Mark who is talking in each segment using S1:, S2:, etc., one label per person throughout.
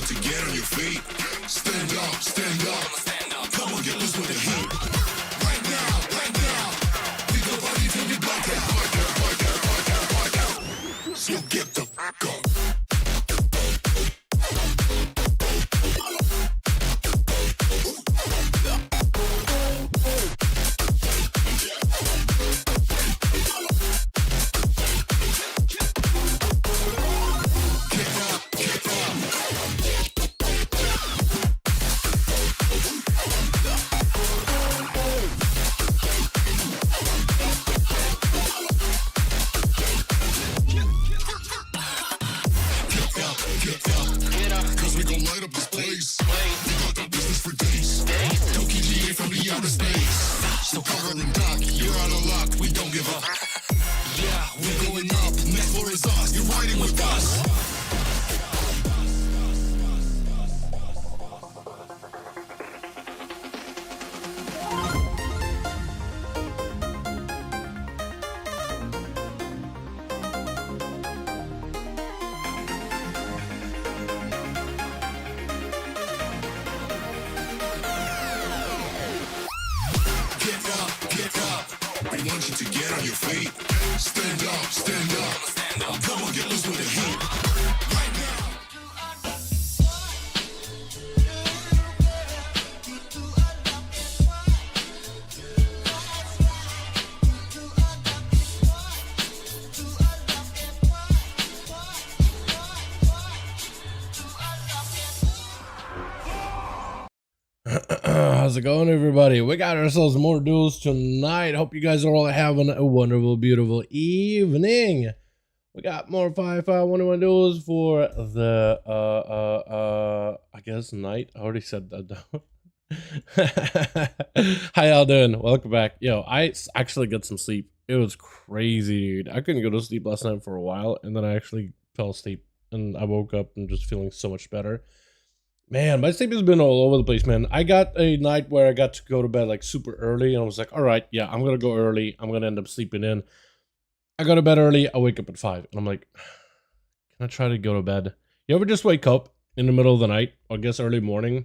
S1: to get on your feet. Stand up, stand up. Come on, get loose with the heat. Right now, we go party till we black out. So get the fuck up. So cover and duck, you're out of luck, we don't give up. Yeah, we're going up, next floor is us, you're riding with us. We want you to get on your feet. Stand up, stand up. Come on, get loose with the heat. Right now.
S2: How's it going, everybody? We got ourselves more duels tonight. Hope you guys are all having a wonderful, beautiful evening. We got more 5v5 1v1 duels for the I guess night. I already said that though. How y'all doing? Welcome back. Yo, I actually got some sleep. It was crazy, dude. I couldn't go to sleep last night for a while, and then I actually fell asleep, and I woke up and just feeling so much better. Man, my sleep has been all over the place, man. I got a night where I got to go to bed like super early, and I was like, all right, yeah, I'm gonna go early. I'm gonna end up sleeping in. I go to bed early. I wake up at 5, and I'm like, can I try to go to bed? You ever just wake up in the middle of the night, or I guess early morning?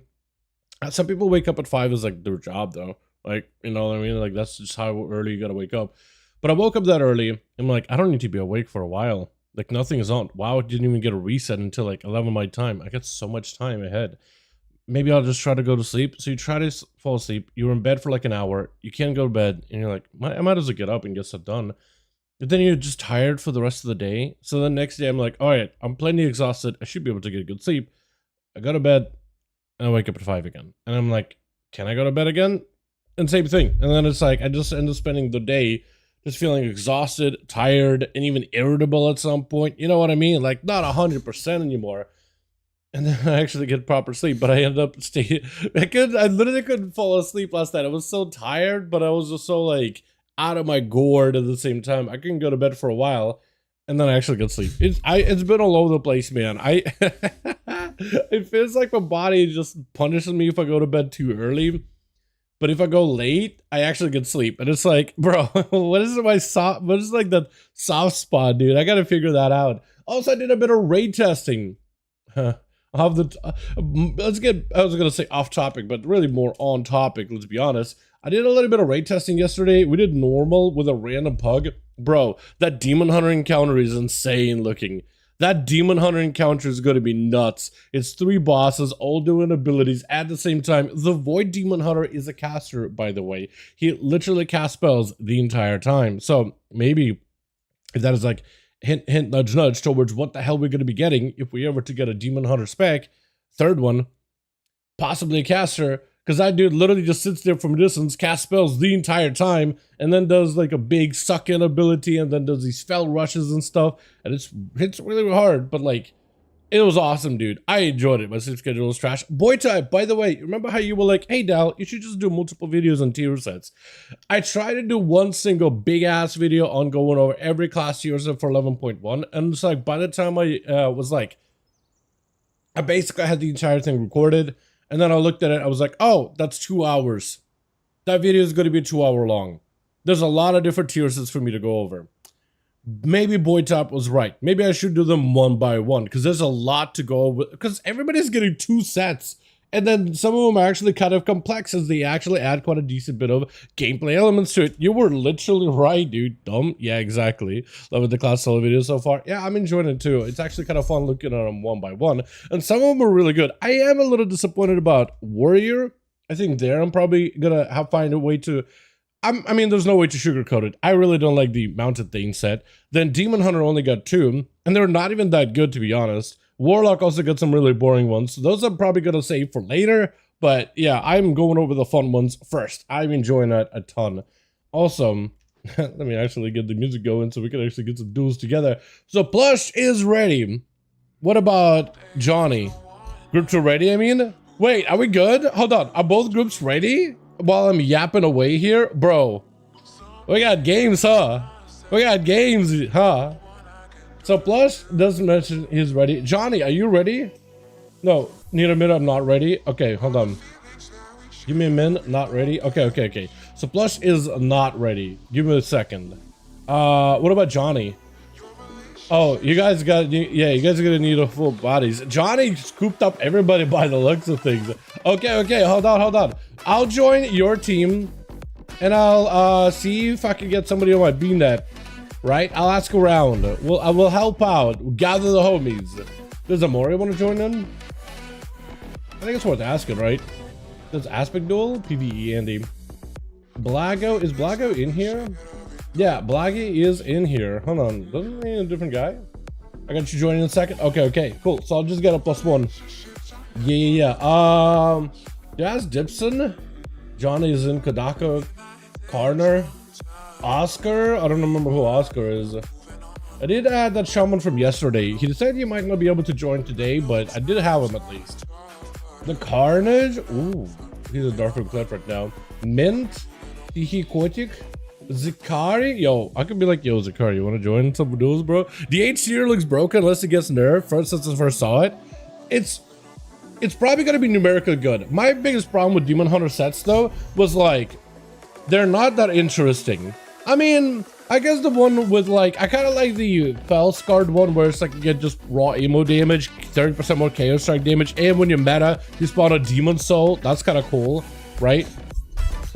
S2: Some people wake up at 5 is like their job, though. Like, you know what I mean? Like, that's just how early you gotta wake up. But I woke up that early. I'm like, I don't need to be awake for a while. Like, nothing is on. WoW didn't even get a reset until like 11 my time. I got so much time ahead. Maybe I'll just try to go to sleep. So you try to fall asleep. You're in bed for like an hour. You can't go to bed. And you're like, I might as well get up and get stuff done. But then you're just tired for the rest of the day. So the next day I'm like, all right, I'm plenty exhausted. I should be able to get a good sleep. I go to bed and I wake up at 5 again. And I'm like, can I go to bed again? And same thing. And then it's like, I just end up spending the day just feeling exhausted, tired, and even irritable at some point. You know what I mean? Like, not 100% anymore. And then I actually get proper sleep, but I ended up staying. I literally couldn't fall asleep last night. I was so tired, but I was just so like out of my gourd at the same time. I couldn't go to bed for a while, and then I actually got sleep. It's been all over the place, man. It feels like my body just punishes me if I go to bed too early. But if I go late, I actually get sleep. And it's like, bro, what is like that soft spot, dude? I gotta figure that out. Also, I did a bit of raid testing. I was gonna say off topic, but really more on topic, let's be honest. I did a little bit of raid testing yesterday. We did normal with a random pug. Bro, that demon hunter encounter is insane looking. That demon hunter encounter is going to be nuts. It's 3 bosses, all doing abilities at the same time. The void demon hunter is a caster, by the way. He literally casts spells the entire time. So maybe if that is like hint, hint, nudge, nudge towards what the hell we're going to be getting if we ever to get a demon hunter spec. Third one, possibly a caster. Because that dude literally just sits there from a distance, casts spells the entire time, and then does like a big suck-in ability, and then does these spell rushes and stuff. And it's really hard, but like, it was awesome, dude. I enjoyed it. My sleep schedule was trash. Boy type, by the way, remember how you were like, hey, Dal, you should just do multiple videos on tier sets. I tried to do one single big-ass video on going over every class tier set for 11.1, and it's like, by the time I was like, I basically had the entire thing recorded. And then I looked at it, I was like, oh, that's 2 hours. That video is going to be 2 hour long. There's a lot of different tier sets for me to go over. maybe Boytop was right. Maybe I should do them one by one because there's a lot to go over. Because everybody's getting 2 sets. And then some of them are actually kind of complex as they actually add quite a decent bit of gameplay elements to it. You were literally right, dude. Dumb? Yeah, exactly. Loving the class solo videos so far. Yeah, I'm enjoying it too. It's actually kind of fun looking at them one by one. And some of them are really good. I am a little disappointed about Warrior. I think there I'm probably going to find a way to... I mean, there's no way to sugarcoat it. I really don't like the mounted thing set. Then Demon Hunter only got 2, and they're not even that good, to be honest. Warlock also got some really boring ones. So those I'm probably going to save for later. But yeah, I'm going over the fun ones first. I'm enjoying that a ton. Also, let me actually get the music going so we can actually get some duels together. So Plush is ready. What about Johnny? Group 2 ready, I mean? Wait, are we good? Hold on. Are both groups ready? While I'm yapping away here? Bro, we got games, huh? We got games, huh? So Plush doesn't mention he's ready. Johnny, are you ready? No, need a minute, I'm not ready. Okay, hold on. Give me a minute, not ready. Okay. So Plush is not ready. Give me a second. What about Johnny? Oh, you guys got, yeah, you guys are gonna need a full bodies. Johnny scooped up everybody by the looks of things. Okay, hold on. I'll join your team and I'll see if I can get somebody on my BNet. Right? I'll ask around. I will help out. Gather the homies. Does Amori want to join in? I think it's worth asking, right? Does Aspect Duel? PvE, Andy. Blago? Is Blago in here? Yeah, Blaggy is in here. Hold on. Doesn't he a different guy? I got you joining in a second. Okay. Cool. So I'll just get a +1. Yeah. Jazz Dipson. Johnny is in Kadako. Karner. Oscar? I don't remember who Oscar is. I did add that shaman from yesterday. He said he might not be able to join today, but I did have him at least. The Carnage? Ooh, he's a Darkroom Cliff right now. Mint? Tihi Kotik? Zikari? Yo, I could be like, yo, Zikari, you want to join some duels, bro? The H tier looks broken unless it gets nerfed. Since I first saw it. It's probably going to be numerically good. My biggest problem with Demon Hunter sets, though, was like, they're not that interesting. I mean, I guess the one with like, I kind of like the Fell Scarred one where it's like you get just raw ammo damage, 30% more Chaos Strike damage, and when you meta, you spawn a Demon Soul. That's kind of cool, right?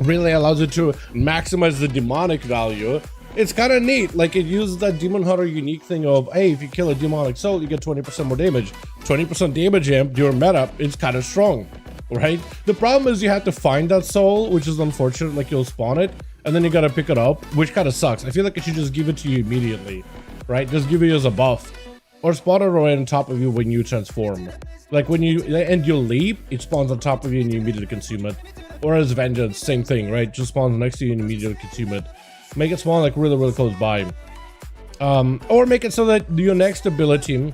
S2: Really allows you to maximize the demonic value. It's kind of neat. Like it uses that Demon Hunter unique thing of, hey, if you kill a demonic soul, you get 20% more damage. 20% damage amp during meta is kind of strong, right? The problem is you have to find that soul, which is unfortunate. Like you'll spawn it, and then you gotta pick it up, which kind of sucks. I feel like it should just give it to you immediately, right? Just give it as a buff. Or spawn it right on top of you when you transform. Like when you leap, it spawns on top of you and you immediately consume it. Or as Vengeance, same thing, right? Just spawns next to you and immediately consume it. Make it spawn like really close by. Or make it so that your next ability,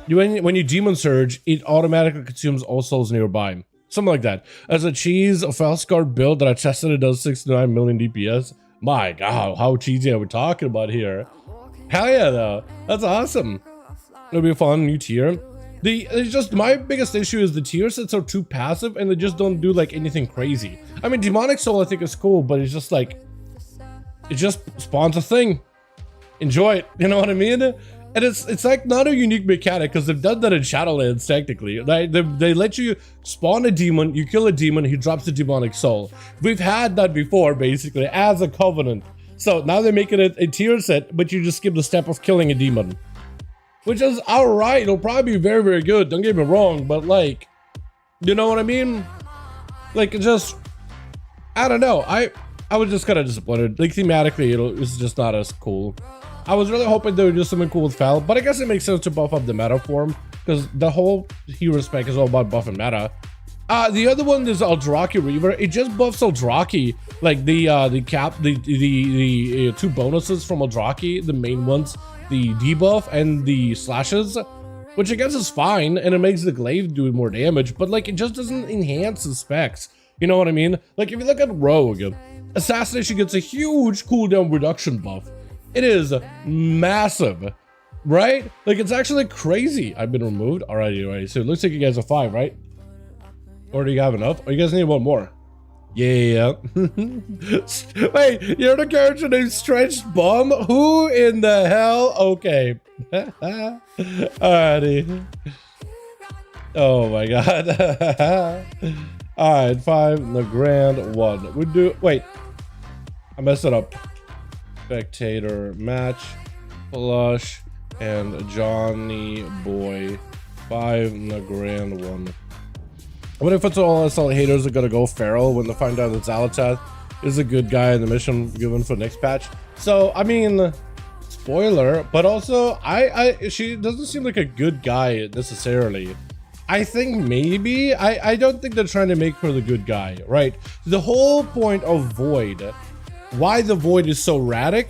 S2: when you Demon Surge, it automatically consumes all souls nearby. Something like that. As a cheese, a Fellscard build that I tested, it does 69 million DPS. My god, how cheesy are we talking about here? Hell yeah, though. That's awesome. It'll be a fun new tier. It's just my biggest issue is the tier sets are too passive and they just don't do like anything crazy. I mean, Demonic Soul I think is cool, but it's just like, it just spawns a thing. Enjoy it. You know what I mean? And it's like not a unique mechanic because they've done that in Shadowlands technically. They let you spawn a demon, you kill a demon, he drops the demonic soul. We've had that before basically as a covenant. So now they're making it a tier set, but you just skip the step of killing a demon. Which is alright, it'll probably be very good, don't get me wrong, but like, you know what I mean? Like it just, I don't know, I was just kind of disappointed. Like thematically, it's just not as cool. I was really hoping they would do something cool with Fel, but I guess it makes sense to buff up the meta form because the whole hero spec is all about buffing meta. The other one is Eldraki Reaver. It just buffs Eldraki, like the two bonuses from Eldraki, the main ones, the debuff and the slashes, which I guess is fine, and it makes the glaive do more damage, but like it just doesn't enhance the specs. You know what I mean? Like if you look at Rogue, Assassination gets a huge cooldown reduction buff. It is massive, right? Like it's actually crazy. I've been removed. Alrighty. So it looks like you guys are 5, right? Or do you have enough? Or you guys need one more? Yeah. Wait, you're the character named Stretched Bum? Who in the hell? Okay. Alrighty. Oh my god. Alright, 5 the grand 1. We do. Wait. I messed it up. Spectator match. Plush and Johnny Boy. 5 in the grand 1. What if it's all SL haters are gonna go feral when they find out that Zalatath is a good guy in the mission given for next patch? So I mean, spoiler, but also she doesn't seem like a good guy necessarily. I think maybe I don't think they're trying to make her the good guy, right? The whole point of Void, why the Void is so radic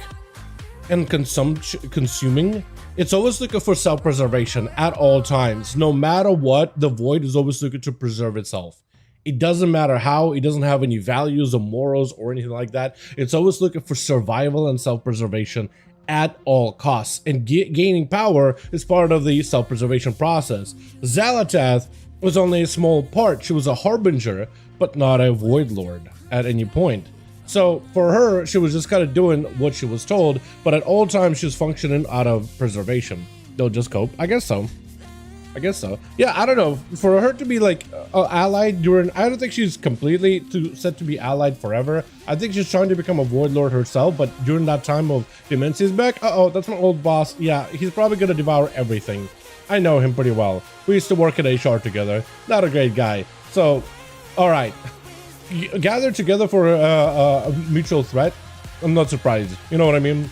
S2: and consuming, it's always looking for self-preservation at all times. No matter what, the Void is always looking to preserve itself. It doesn't matter how, it doesn't have any values or morals or anything like that. It's always looking for survival and self-preservation at all costs. And gaining power is part of the self-preservation process. Zalatath was only a small part. She was a harbinger, but not a Void Lord at any point. So for her, she was just kind of doing what she was told, but at all times she was functioning out of preservation. They'll just cope. I guess so. I guess so. Yeah, I don't know. For her to be like allied during, I don't think she's completely set to be allied forever. I think she's trying to become a Void Lord herself, but during that time of Demenzia's back, uh-oh, that's my old boss. Yeah, he's probably going to devour everything. I know him pretty well. We used to work at HR together. Not a great guy. So, all right. Gather together for a mutual threat. I'm not surprised. You know what I mean?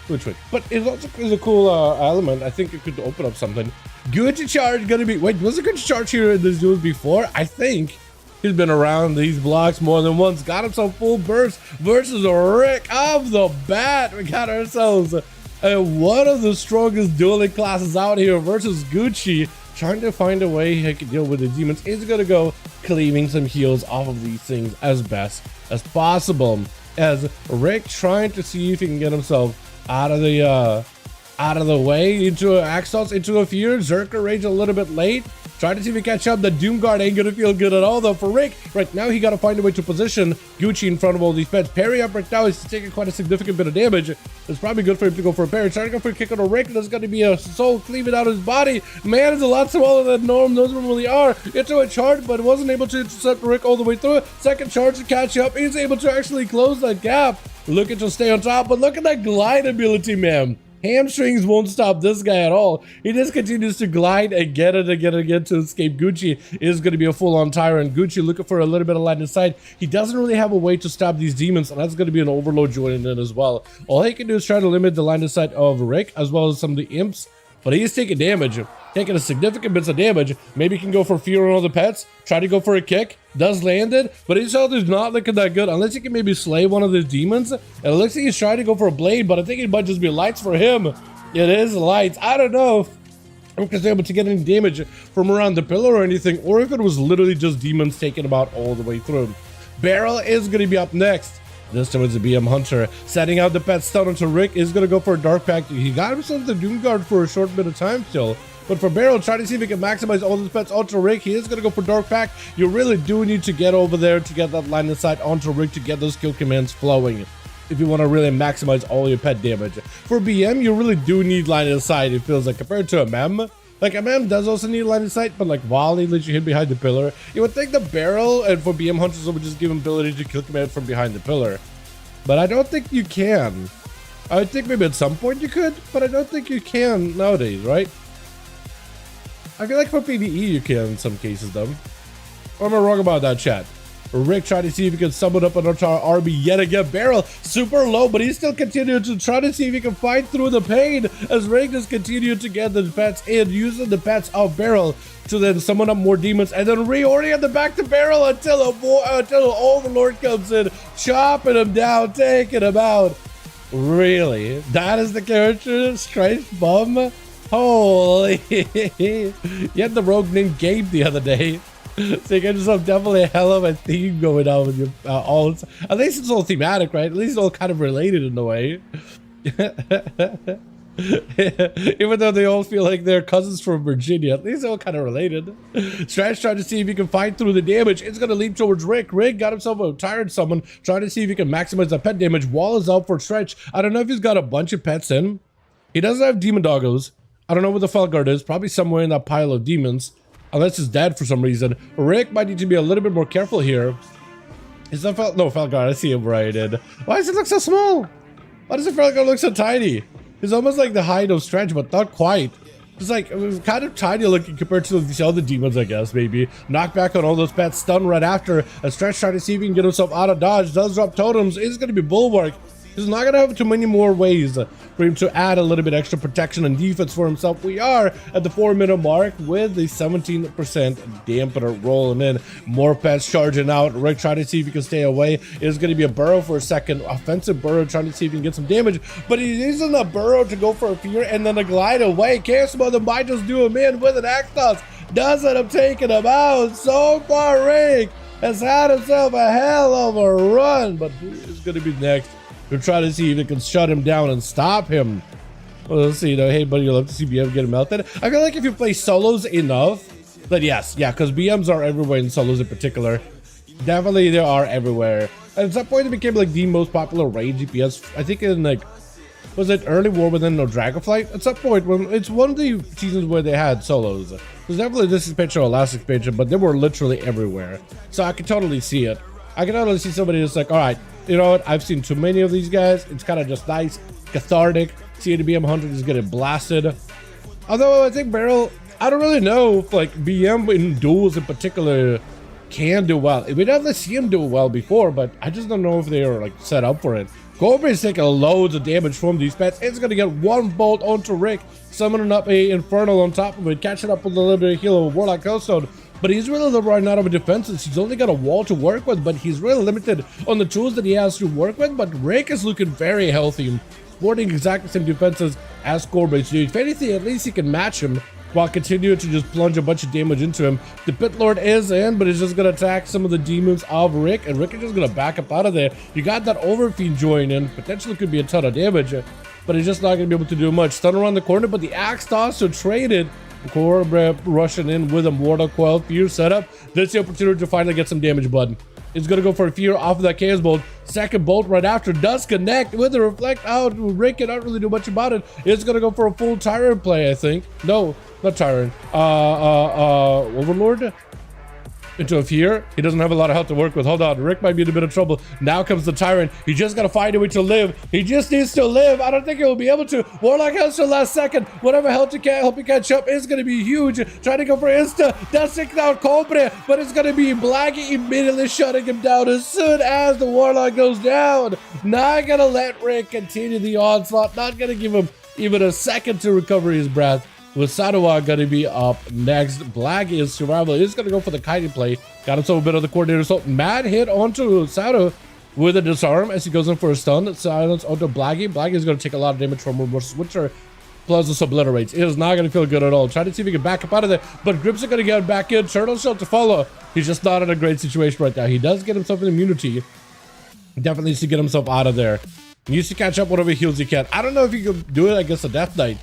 S2: Which. But it also is a cool element. I think it could open up something. Gucci charge gonna be. Wait, was a Gucci charge here in this duel before? I think he's been around these blocks more than once. Got himself full burst versus Rick off the bat. We got ourselves one of the strongest dueling classes out here versus Gucci. Trying to find a way he can deal with the demons. He's gonna go cleaving some heals off of these things as best as possible. As Rick trying to see if he can get himself out of the way into Axos, into a fear. Zerker rage a little bit late. Trying to see if he can catch up. The Doom Guard ain't gonna feel good at all though for Rick. Right now he gotta find a way to position Gucci in front of all these pets. Parry up right now is taking quite a significant bit of damage. It's probably good for him to go for a parry. Trying to go for a kick on a Rick. There's gonna be a soul cleaving out his body. Man is a lot smaller than Norm. Those really are. Into a charge, but wasn't able to intercept Rick all the way through it. Second charge to catch up. He's able to actually close that gap. Looking to stay on top, but look at that glide ability, man. Hamstrings won't stop this guy at all. He just continues to glide again and again and again to escape. Gucci is going to be a full-on tyrant. Gucci looking for a little bit of line of sight. He doesn't really have a way to stop these demons, and that's going to be an overload joining in as well. All he can do is try to limit the line of sight of Rick, as well as some of the imps, but he's taking damage. Taking a significant bits of damage. Maybe he can go for fear on all the pets. Try to go for a kick. Does land it, but his health is not looking that good. Unless he can maybe slay one of the demons. And it looks like he's trying to go for a blade, but I think it might just be lights for him. It is lights. I don't know if he's able to get any damage from around the pillar or anything, or if it was literally just demons taking him out all the way through. Beryl is going to be up next. This time it's a BM Hunter. Setting out the pet stun onto Rick is going to go for a Dark Pact. He got himself the Doom Guard for a short bit of time still. But for Beryl, trying to see if he can maximize all his pets onto Rick. He is going to go for Dark Pact. You really do need to get over there to get that line of sight onto Rick to get those kill commands flowing. If you want to really maximize all your pet damage. For BM, you really do need line of sight, it feels like, compared to a Mem. Like, a Mem does also need line of sight, but like, while he lets you hit behind the pillar, you would think the Beryl and for BM Hunters would just give him ability to kill command from behind the pillar. But I don't think you can. I would think maybe at some point you could, but I don't think you can nowadays, right? I feel like for PvE you can in some cases though. Or am I wrong about that, chat? Rick trying to see if he can summon up an Artar RB yet again. Beryl super low, but he's still continuing to try to see if he can fight through the pain as Rick just continued to get the pets in, using the pets of Beryl to then summon up more demons and then reorient the back to Beryl until all the Lord comes in, chopping him down, taking him out. Really? That is the character? Straight bum? Holy. You had the rogue named Gabe the other day. So you get yourself definitely a hell of a theme going on with your all. At least it's all thematic, right? At least it's all kind of related in a way. Even though they all feel like they're cousins from Virginia, at least they're all kind of related. Stretch trying to see if he can fight through the damage. It's going to leap towards Rick. Rick got himself a tired summon, trying to see if he can maximize the pet damage. Wall is out for Stretch. I don't know if he's got a bunch of pets in. He doesn't have demon doggos. I don't know where the Felguard is. Probably somewhere in that pile of demons. Unless he's dead for some reason. Rick might need to be a little bit more careful here. Is that no, Felguard? I see him right in. Why does it look so small? Why does the Felguard look so tiny? It's almost like the height of Stretch, but not quite. It's like, it was kind of tiny looking compared to these other demons, I guess, maybe. Knockback on all those pets, stun right after. A Stretch trying to see if he can get himself out of dodge. Does drop totems. It's going to be Bulwark. He's not going to have too many more ways for him to add a little bit extra protection and defense for himself. We are at the 4-minute mark with the 17% dampener rolling in. More pets charging out. Rick trying to see if he can stay away. It's going to be a burrow for a second. Offensive burrow trying to see if he can get some damage. But he's using a burrow to go for a fear and then a glide away. Can't Smother might just do him in with an axe toss. Does end up taking him out. So far, Rick has had himself a hell of a run. But who is going to be next? We're trying to see if it can shut him down and stop him. Well, let's see, though. Hey, buddy, you'll love to see BM get him melted. I feel like if you play solos enough, then yes, yeah, because BMs are everywhere in solos in particular. Definitely, they are everywhere. At some point, it became like the most popular raid DPS. I think in like, was it early war within no Dragonflight? At some point, when it's one of the seasons where they had solos. It was definitely this expansion or last expansion, but they were literally everywhere. So I can totally see it. I can totally see somebody that's like, all right, you know what? I've seen too many of these guys. It's kind of just nice, cathartic. Seeing the BM100 is getting blasted. Although I think Barrel, I don't really know if like BM in duels in particular can do well. We definitely see him do well before, but I just don't know if they are like set up for it. Cobra is taking loads of damage from these pets. It's gonna get one bolt onto Rick, summoning up a Infernal on top of it, catching up with a little bit of heal of a Warlock Hellstone. But he's really running out of defenses. He's only got a wall to work with, but he's really limited on the tools that he has to work with. But Rick is looking very healthy, sporting exactly the same defenses as Corbett. So if anything, at least he can match him while continuing to just plunge a bunch of damage into him. The Pit Lord is in, but he's just going to attack some of the demons of Rick, and Rick is just going to back up out of there. You got that Overfiend joining, potentially could be a ton of damage, but he's just not going to be able to do much. Stun around the corner, but the Axe Toss are traded. Cobra rushing in with a Mortal Coil Fear setup. That's the opportunity to finally get some damage, bud. It's going to go for a Fear off of that Chaos Bolt. Second Bolt right after does connect with the Reflect out. Rick cannot really do much about it. It's going to go for a full Tyrant play, I think. No, not Tyrant. Overlord? Into a Fear. He doesn't have a lot of health to work with. Hold on. Rick might be in a bit of trouble. Now comes the Tyrant. He just got to find a way to live. He just needs to live. I don't think he'll be able to. Warlock has to last second. Whatever help he can catch up is going to be huge. Trying to go for Insta. Does take down Cobra, but it's going to be Blackie immediately shutting him down as soon as the Warlock goes down. Not going to let Rick continue the onslaught. Not going to give him even a second to recover his breath. With Sadawa going to be up next. Black is survival. He's going to go for the kiting play. Got himself a bit of the coordinator. So mad hit onto Sado with a disarm as he goes in for a stun. Silence onto Blackie. Blackie is going to take a lot of damage from Reverse Switcher. Plus this obliterates. It is not going to feel good at all. Trying to see if he can back up out of there. But Grips are going to get back in. Turtle Shell to follow. He's just not in a great situation right now. He does get himself an immunity. Definitely needs to get himself out of there. He needs to catch up whatever heals he can. I don't know if he can do it against a Death Knight.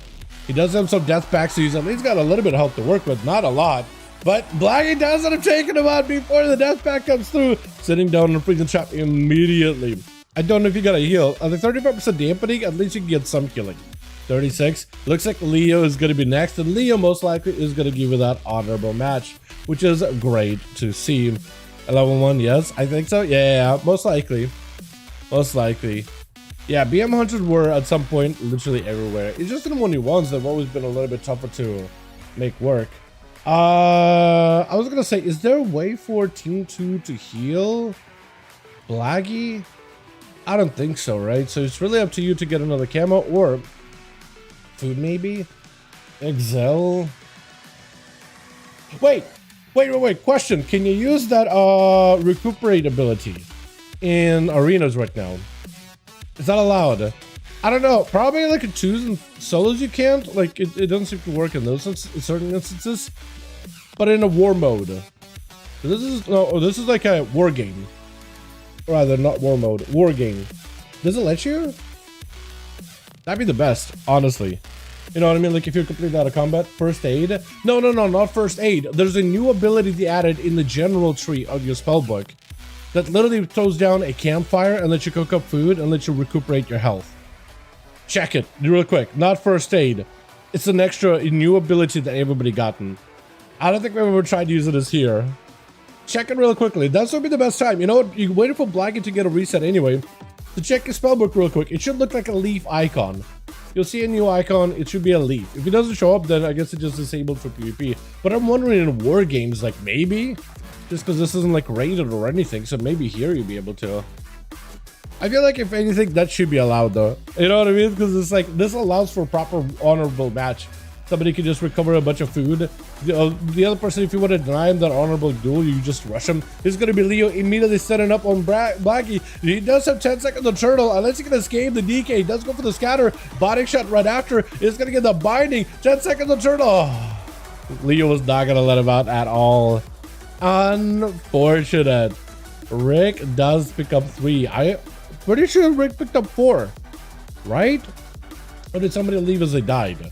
S2: He does have some death packs, so he's at least got a little bit of help to work with. Not a lot. But Blackie does end up taking him out before the death pack comes through. Sitting down in the freezing trap immediately. I don't know if you got a heal. On the 35% dampening, at least you can get some healing. 36. Looks like Leo is going to be next. And Leo most likely is going to give you that honorable match, which is great to see. Level 1, yes, I think so. Yeah, most likely. Most likely. Yeah, BM100 were at some point literally everywhere. It's just in 1v1s that have always been a little bit tougher to make work. I was gonna say, is there a way for Team 2 to heal Blackie? I don't think so, right? So it's really up to you to get another camo or food maybe? Excel. Wait. Question. Can you use that recuperate ability in arenas right now? Is that allowed? I don't know. Probably like a twos and solos you can't. Like it doesn't seem to work in those certain instances. But in a war mode, this is like a war game. Rather, not war mode. War game. Does it let you? That'd be the best, honestly. You know what I mean? Like if you're completely out of combat, first aid. No, not first aid. There's a new ability they added in the general tree of your spell book that literally throws down a campfire and lets you cook up food and lets you recuperate your health. Check it real quick. Not first aid. It's an extra new ability that everybody gotten. I don't think we've ever tried to use it as here. Check it real quickly. That's gonna be the best time. You know what? You're waiting for Blackie to get a reset anyway. So check your spellbook real quick. It should look like a leaf icon. You'll see a new icon. It should be a leaf. If it doesn't show up, then I guess it's just disabled for PvP. But I'm wondering in war games, like maybe, just because this isn't like rated or anything, so maybe here you'll be able to. I feel like if anything, that should be allowed though. You know what I mean? Because it's like this allows for a proper honorable match. Somebody can just recover a bunch of food. The other person, if you want to deny him that honorable duel, you just rush him. It's going to be Leo immediately setting up on Blackie. He does have 10 seconds on Turtle. Unless he can escape the DK, he does go for the scatter. Body shot right after. It's going to get the binding. 10 seconds on Turtle. Oh, Leo was not going to let him out at all. Unfortunate. Rick does pick up 3. I'm pretty sure Rick picked up 4. Right? Or did somebody leave as they died?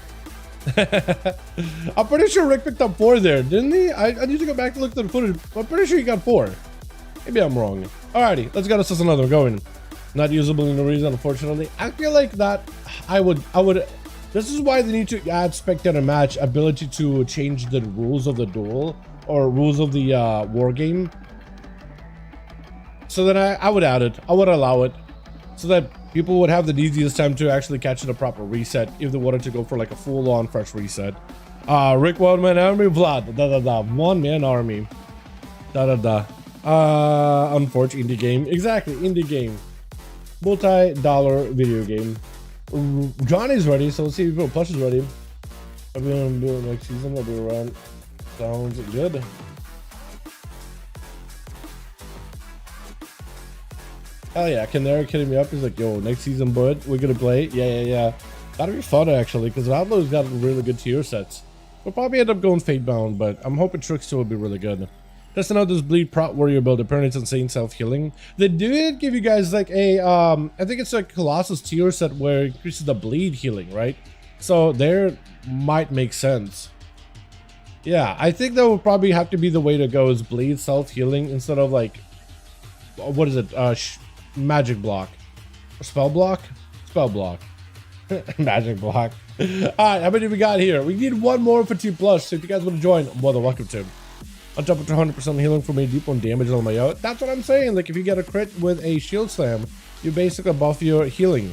S2: I'm pretty sure Rick picked up 4 there, didn't he? I need to go back to look at the footage. I'm pretty sure he got 4. Maybe I'm wrong. Alrighty, let's get us another going. Not usable in the reason, unfortunately. I feel like that I would. This is why they need to add spectator match ability to change the rules of the duel or rules of the war game. So then I would add it. I would allow it so that people would have the easiest time to actually catch it a proper reset if they wanted to go for like a full-on fresh reset. Rick, one-man army, Vlad, one-man army, unfortunate indie game, exactly, indie game, multi-dollar video game. Johnny's ready, so let's see if Plush is ready. I'm gonna do it next season, I'll be around. Sounds good. Hell yeah, Canary hitting me up. He's like, yo, next season, bud, we're gonna play. Yeah. That'll be fun, actually, because Outlaw's got really good tier sets. We'll probably end up going Fate-bound, but I'm hoping Trickster will be really good. Testing out this Bleed Prot Warrior build. Apparently it's insane self-healing. They did give you guys like a, I think it's a Colossus tier set where it increases the bleed healing, right? So there might make sense. Yeah, I think that would probably have to be the way to go, is bleed self-healing instead of like, what is it? Magic block or spell block. Magic block. All right, how many we got here? We need one more for 2+, so if you guys want to join, more than welcome to. I'll jump up to 100% healing for me, deep on damage on my out. That's what I'm saying. Like if you get a crit with a shield slam, you basically buff your healing,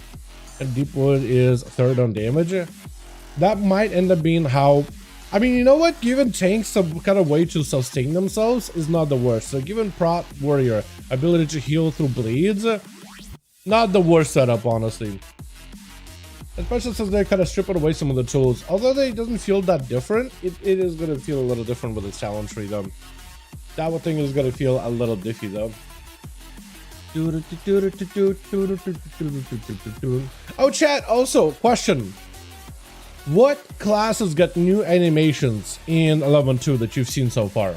S2: and Deepwood is 3rd on damage. That might end up being how, I mean, you know what, giving tanks some kind of way to sustain themselves is not the worst. So giving Prot Warrior ability to heal through bleeds, not the worst setup, honestly. Especially since they're kind of stripping away some of the tools. Although it doesn't feel that different, it is going to feel a little different with its talent tree though. That one thing is going to feel a little diffy though. Oh, chat, also, question. What classes got new animations in 11.2 that you've seen so far?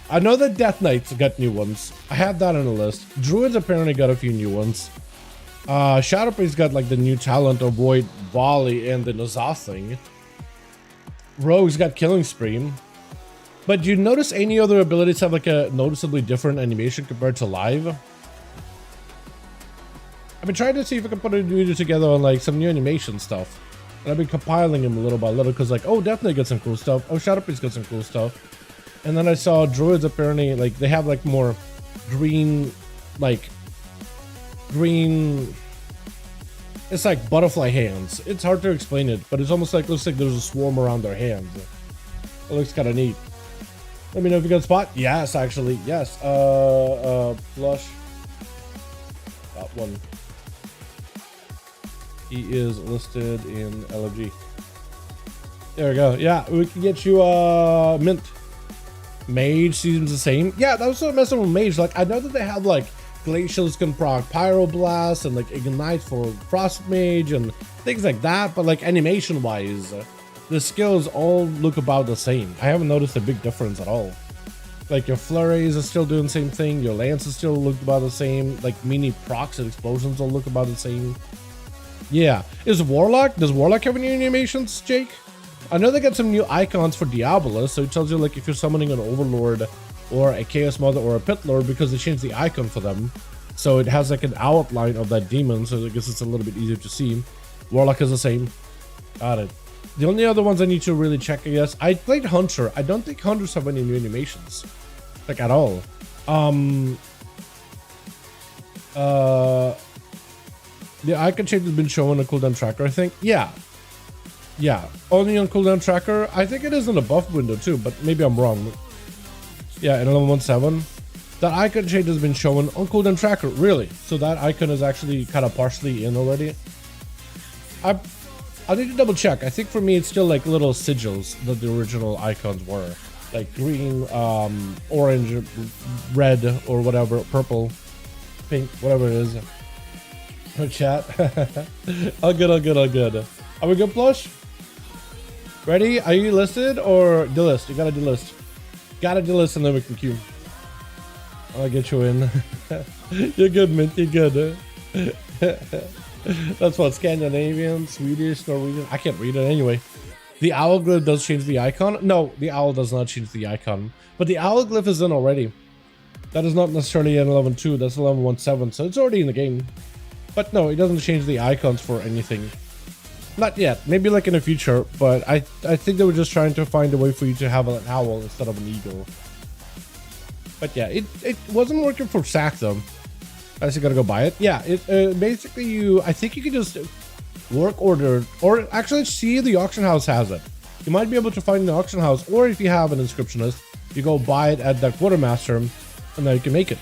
S2: I know that Death Knights got new ones. I have that on the list. Druids apparently got a few new ones. Shadowpriest got like the new talent of Void Volley and the Nazoth thing. Rogues got Killing Spree. But do you notice any other abilities have like a noticeably different animation compared to live? I've been trying to see if I can put a video together on like some new animation stuff. And I've been compiling them little by little because like, oh, Death Knight got some cool stuff. Oh, Shadowpriest got some cool stuff. And then I saw Druids apparently, like, they have like more green, like, green, it's like butterfly hands. It's hard to explain it, but it's almost like, looks like there's a swarm around their hands. It looks kind of neat. Let me know if you got a spot. Yes, actually, yes. Flush. That one. He is listed in LFG. There we go. Yeah, we can get you Mint. Mage seems the same. Yeah, that was so messing with Mage. Like, I know that they have like Glacials can proc Pyroblast and like Ignite for Frost Mage and things like that, but like animation wise, the skills all look about the same. I haven't noticed a big difference at all. Like your flurries are still doing the same thing, your lances still look about the same, like mini procs and explosions all look about the same. Yeah. Does Warlock have any animations, Jake? I know they got some new icons for Diabolus, so it tells you like if you're summoning an Overlord or a Chaos Mother or a Pit Lord, because they changed the icon for them. So it has like an outline of that demon, so I guess it's a little bit easier to see. Warlock is the same. Got it. The only other ones I need to really check, I guess. I played Hunter. I don't think Hunters have any new animations. Like at all. The icon change has been shown on cooldown tracker, I think. Yeah. Yeah. Only on cooldown tracker. I think it is in the buff window too, but maybe I'm wrong. Yeah, in 11.17. That icon change has been shown on cooldown tracker, really. So that icon is actually kind of partially in already. I need to double check. I think for me it's still like little sigils that the original icons were. Like green, orange, red, or whatever, purple, pink, whatever it is. Oh, chat. All good, all good, all good. Are we good, Plush? Ready? Are you listed or delist? You gotta delist. Gotta delist and then we can queue. I'll get you in. You're good, Mint. You're good. That's what Scandinavian, Swedish, Norwegian. I can't read it anyway. The owl glyph does change the icon. No, the owl does not change the icon. But the owl glyph is in already. That is not necessarily in 11.2. That's 11.17. So it's already in the game. But no, it doesn't change the icons for anything. Not yet. Maybe like in the future. But I think they were just trying to find a way for you to have an owl instead of an eagle. But yeah, it wasn't working for Sack though. I just gotta go buy it. Yeah, it basically I think you can just work order, or actually see the auction house has it. You might be able to find the auction house, or if you have an inscriptionist, you go buy it at the quartermaster, and then you can make it.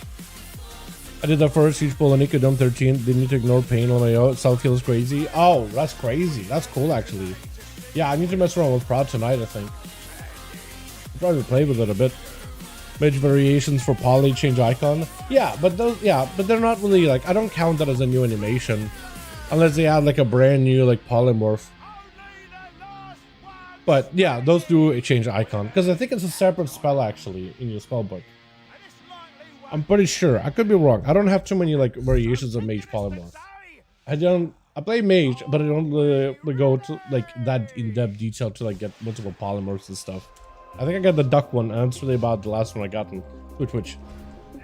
S2: I did that first siege pull on Nicodome 13. Didn't need to ignore pain on my own. South feels crazy. Oh, that's crazy. That's cool actually. Yeah, I need to mess around with Proud tonight, I think. I'll probably play with it a bit. Mage variations for poly change icon. Yeah, but those, yeah, but they're not really like, I don't count that as a new animation unless they add like a brand new like polymorph. But yeah, those do change icon because I think it's a separate spell actually in your spell book. I'm pretty sure. I could be wrong. I don't have too many like variations of mage polymorph. I play mage, but I don't go to like that in-depth detail to like get multiple polymorphs and stuff. I think I got the duck one, and that's really about the last one I got in Twitch.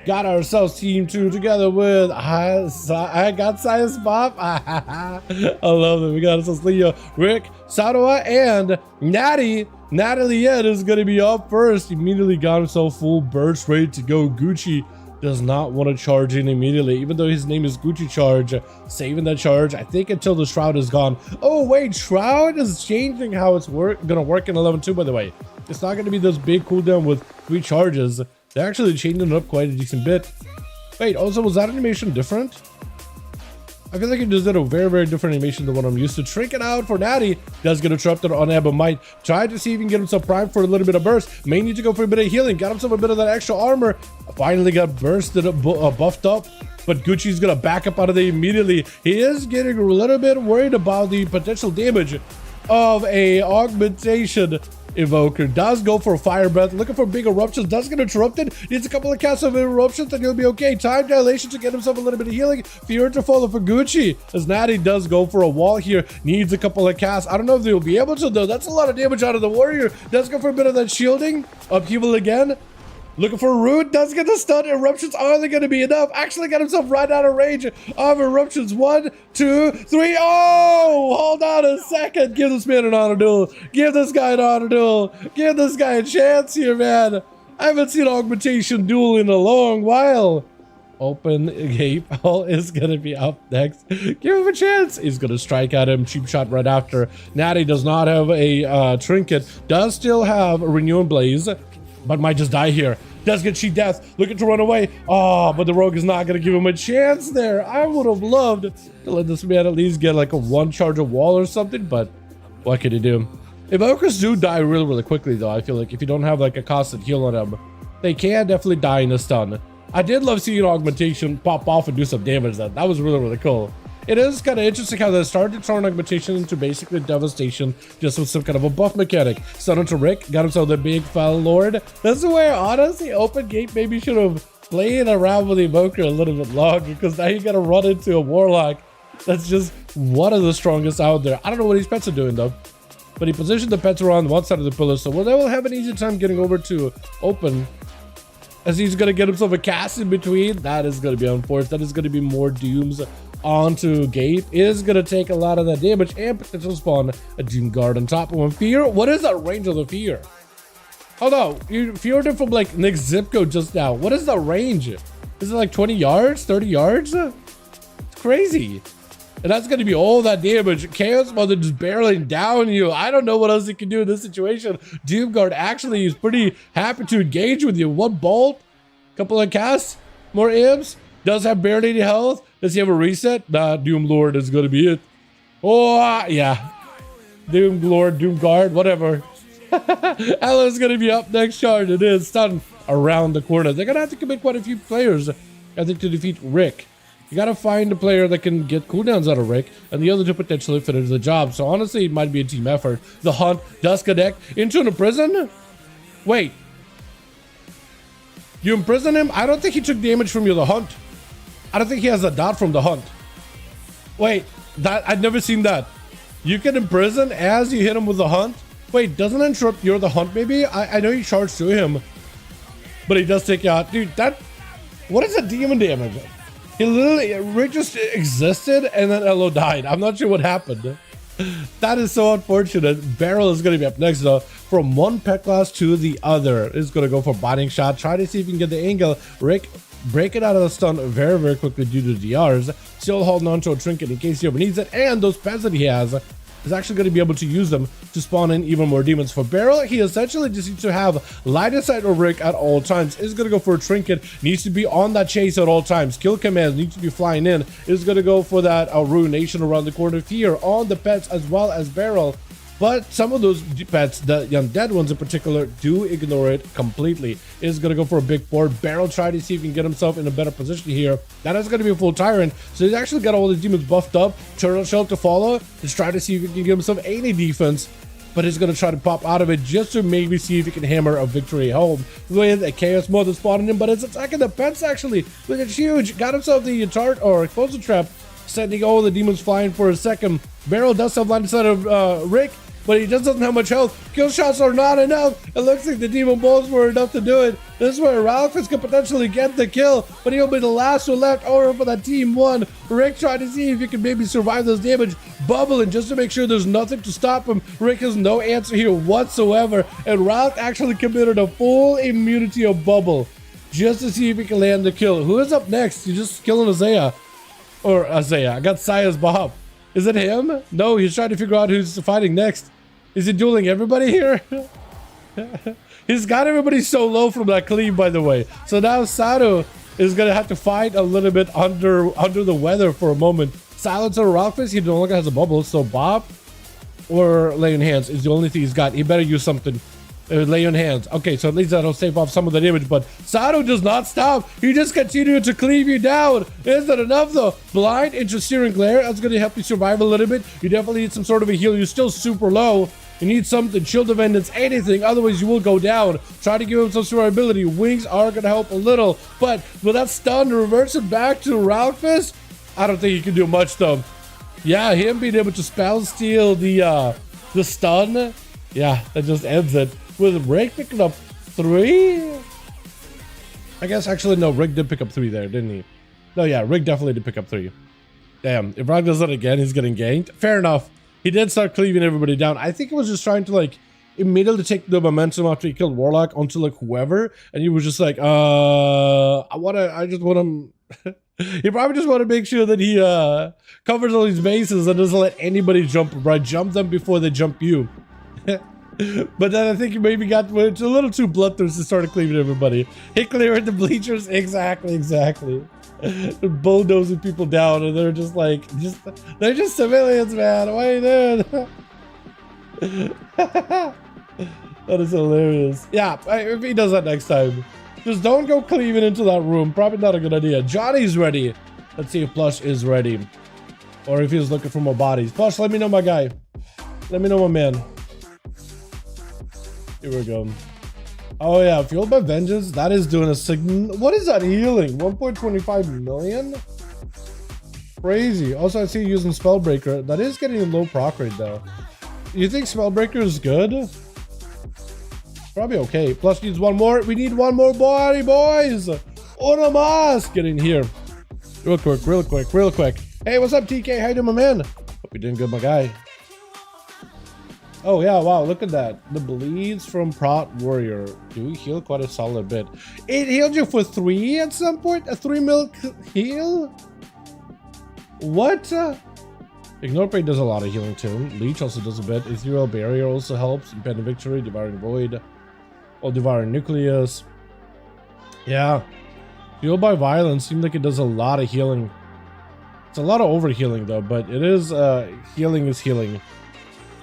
S2: Got ourselves team 2 together with I got Science Bob. I love it. We got ourselves Leo, Rick, Sadawa, and Natty. Natalie Ed is gonna be up first. Immediately got himself full burst ready to go. Gucci does not want to charge in immediately, even though his name is Gucci Charge. Saving that charge, I think, until the Shroud is gone. Oh wait, Shroud is changing how it's gonna work in 11.2, by the way. It's not going to be this big cooldown with 3 charges. They're actually changing it up quite a decent bit. Wait, also, was that animation different? I feel like it just did a very, very different animation than what I'm used to. Trinket out for Natty. Does get interrupted on Ebb and Might. Tried to see if he can get himself primed for a little bit of burst. May need to go for a bit of healing. Got himself a bit of that extra armor. Finally got bursted, buffed up. But Gucci's going to back up out of there immediately. He is getting a little bit worried about the potential damage of a augmentation Evoker. Does go for a fire breath, looking for big eruptions, does get interrupted, needs a couple of casts of eruptions and he'll be okay. Time dilation to get himself a little bit of healing. Fear to follow for Gucci, as Natty does go for a wall here, needs a couple of casts. I don't know if they'll be able to though. That's a lot of damage out of the warrior. Does go for a bit of that shielding. Upheaval again. Looking for a root, does get the stun. Eruptions, are they going to be enough? Actually got himself right out of range of eruptions. 1, 2, 3. Oh, hold on a second. Give this man an honor duel. Give this guy an honor duel. Give this guy a chance here, man. I haven't seen augmentation duel in a long while. Open gate. All is going to be up next. Give him a chance. He's going to strike at him. Cheap shot right after. Natty does not have a trinket. Does still have a renewing blaze, but might just die here. Does get cheat death, looking to run away. Oh, but the rogue is not going to give him a chance there. I would have loved to let this man at least get like a 1 charge of wall or something, but what could he do? Evokers do die really, really quickly though. I feel like if you don't have like a constant heal on them, they can definitely die in a stun. I did love seeing augmentation pop off and do some damage then. That was really, really cool. It is kind of interesting how they started to turn augmentation into basically devastation just with some kind of a buff mechanic. Stun onto Rick, got himself the big fell lord. This is where honestly open gate maybe should have played around with the evoker a little bit longer, because now you gotta run into a warlock That's just one of the strongest out there. I don't know what his pets are doing though. But he positioned the pets around one side of the pillar, so they will have an easy time getting over to open. As he's going to get himself a cast in between. That is going to be unforced. That is going to be more dooms onto gate. Is going to take a lot of that damage and potential spawn a Doom Guard on top of him. Fear? What is that range of the Fear? Oh no, you feared it from like Nick's zip code just now. What is the range? Is it like 20 yards, 30 yards? It's crazy. And that's going to be all that damage. Chaos Mother just barreling down you. I don't know what else he can do in this situation. Doom Guard actually is pretty happy to engage with you. One bolt, couple of casts, more imps. Does have barely any health. Does he have a reset? Nah, Doom Lord is going to be it. Oh, yeah. Doom Lord, Doom Guard, whatever. Ella's going to be up next charge. It is stun around the corner. They're going to have to commit quite a few players, I think, to defeat Rick. You gotta find a player that can get cooldowns out of Rick, and the other to potentially finish the job. So honestly, it might be a team effort. The Hunt does connect into a prison. Wait, you imprison him? I don't think he took damage from you, the Hunt. I don't think he has a dot from the Hunt. Wait, that I've never seen that. You can imprison as you hit him with the Hunt. Wait, doesn't it interrupt you're the Hunt? Maybe I know you charge to him, but he does take you out, dude. That what is the demon damage? He literally, Rick just existed and then Elo died. I'm not sure what happened. That is so unfortunate. Barrel is going to be up next though. From one pet class to the other. Is going to go for binding shot. Try to see if you can get the angle. Rick break it out of the stun very, very quickly due to DRs. Still holding on to a trinket in case he ever needs it. And those pets that he has is actually going to be able to use them to spawn in even more demons. For Barrel, he essentially just needs to have line of sight of Rick at all times. Is going to go for a trinket, needs to be on that chase at all times. Kill commands need to be flying in. Is going to go for that ruination around the corner. Fear on the pets as well as Barrel. But some of those pets, the undead ones in particular, do ignore it completely. Is going to go for a big board. Barrel try to see if he can get himself in a better position here. That is going to be a full tyrant. So he's actually got all the demons buffed up. Turtle Shell to follow. He's trying to see if he can give himself any defense. But he's going to try to pop out of it just to maybe see if he can hammer a victory home with a Chaos Mother spawning him. But it's attacking the pets actually. Look, it's huge. Got himself the tart or explosive trap. Sending all the demons flying for a second. Barrel does have line of sight of Rick, but he just doesn't have much health. Kill shots are not enough. It looks like the demon bolts were enough to do it. This is where Ralphus could potentially get the kill, but he'll be the last one left over for that team one. Rick trying to see if he can maybe survive those damage. Bubbling just to make sure there's nothing to stop him. Rick has no answer here whatsoever, and Ralph actually committed a full immunity of bubble just to see if he can land the kill. Who is up next? He's just killing Isaiah. Or Isaiah. I got Saya's Bob. Is it him? No, he's trying to figure out who's fighting next. Is he dueling everybody here? He's got everybody so low from that cleave, by the way. So now Sato is going to have to fight a little bit under the weather for a moment. Silencer Rockface, he no longer has a bubble. So Bob or Lay on Hands is the only thing he's got. He better use something. Lay on Hands. Okay, so at least that'll save off some of the damage, but Sato does not stop. He just continued to cleave you down. Is that enough though? Blind into Searing Glare. That's going to help you survive a little bit. You definitely need some sort of a heal. You're still super low. You need something, Shield of Vengeance, anything, otherwise you will go down. Try to give him some survivability. Wings are going to help a little, but with that stun to reverse it back to Roundfist, I don't think he can do much though. Yeah, him being able to spell steal the stun, yeah, that just ends it. With Rick picking up 3? I guess actually no, Rick did pick up 3 there, didn't he? No, yeah, Rick definitely did pick up 3. Damn, if Rock does that again, he's getting ganked. Fair enough. He did start cleaving everybody down. I think he was just trying to like immediately take the momentum after he killed Warlock onto like whoever, and he was just like, I just want him. He probably just want to make sure that he covers all these bases and doesn't let anybody jump, right? Jump them before they jump you. But then I think he maybe got it's a little too bloodthirsty to start cleaving everybody. Hit clearing the bleachers, exactly. They're bulldozing people down, and they're just like, they're just civilians, man. What are you doing? That is hilarious. Yeah, if he does that next time, just don't go cleaving into that room. Probably not a good idea. Johnny's ready. Let's see if Plush is ready, or if he's looking for more bodies. Plush, let me know, my guy. Let me know, my man. Here we go. Oh yeah, Fueled by Vengeance. That is doing a what is that healing? 1.25 million? Crazy. Also, I see you using Spellbreaker. That is getting a low proc rate though. You think Spellbreaker is good? Probably okay. Plus needs one more. We need one more body, boys. On a mask. Get in here. Real quick. Hey, what's up, TK? How you doing, my man? Hope you're doing good, my guy. Oh, yeah, wow, look at that. The bleeds from Prot Warrior do heal quite a solid bit. It healed you for 3 at some point? A 3 mil heal? What? Ignore Pain does a lot of healing too. Leech also does a bit. Ethereal Barrier also helps. Impending Victory, Devouring Void, or Devouring Nucleus. Yeah. Fueled by Violence seems like it does a lot of healing. It's a lot of overhealing though, but it is healing is healing.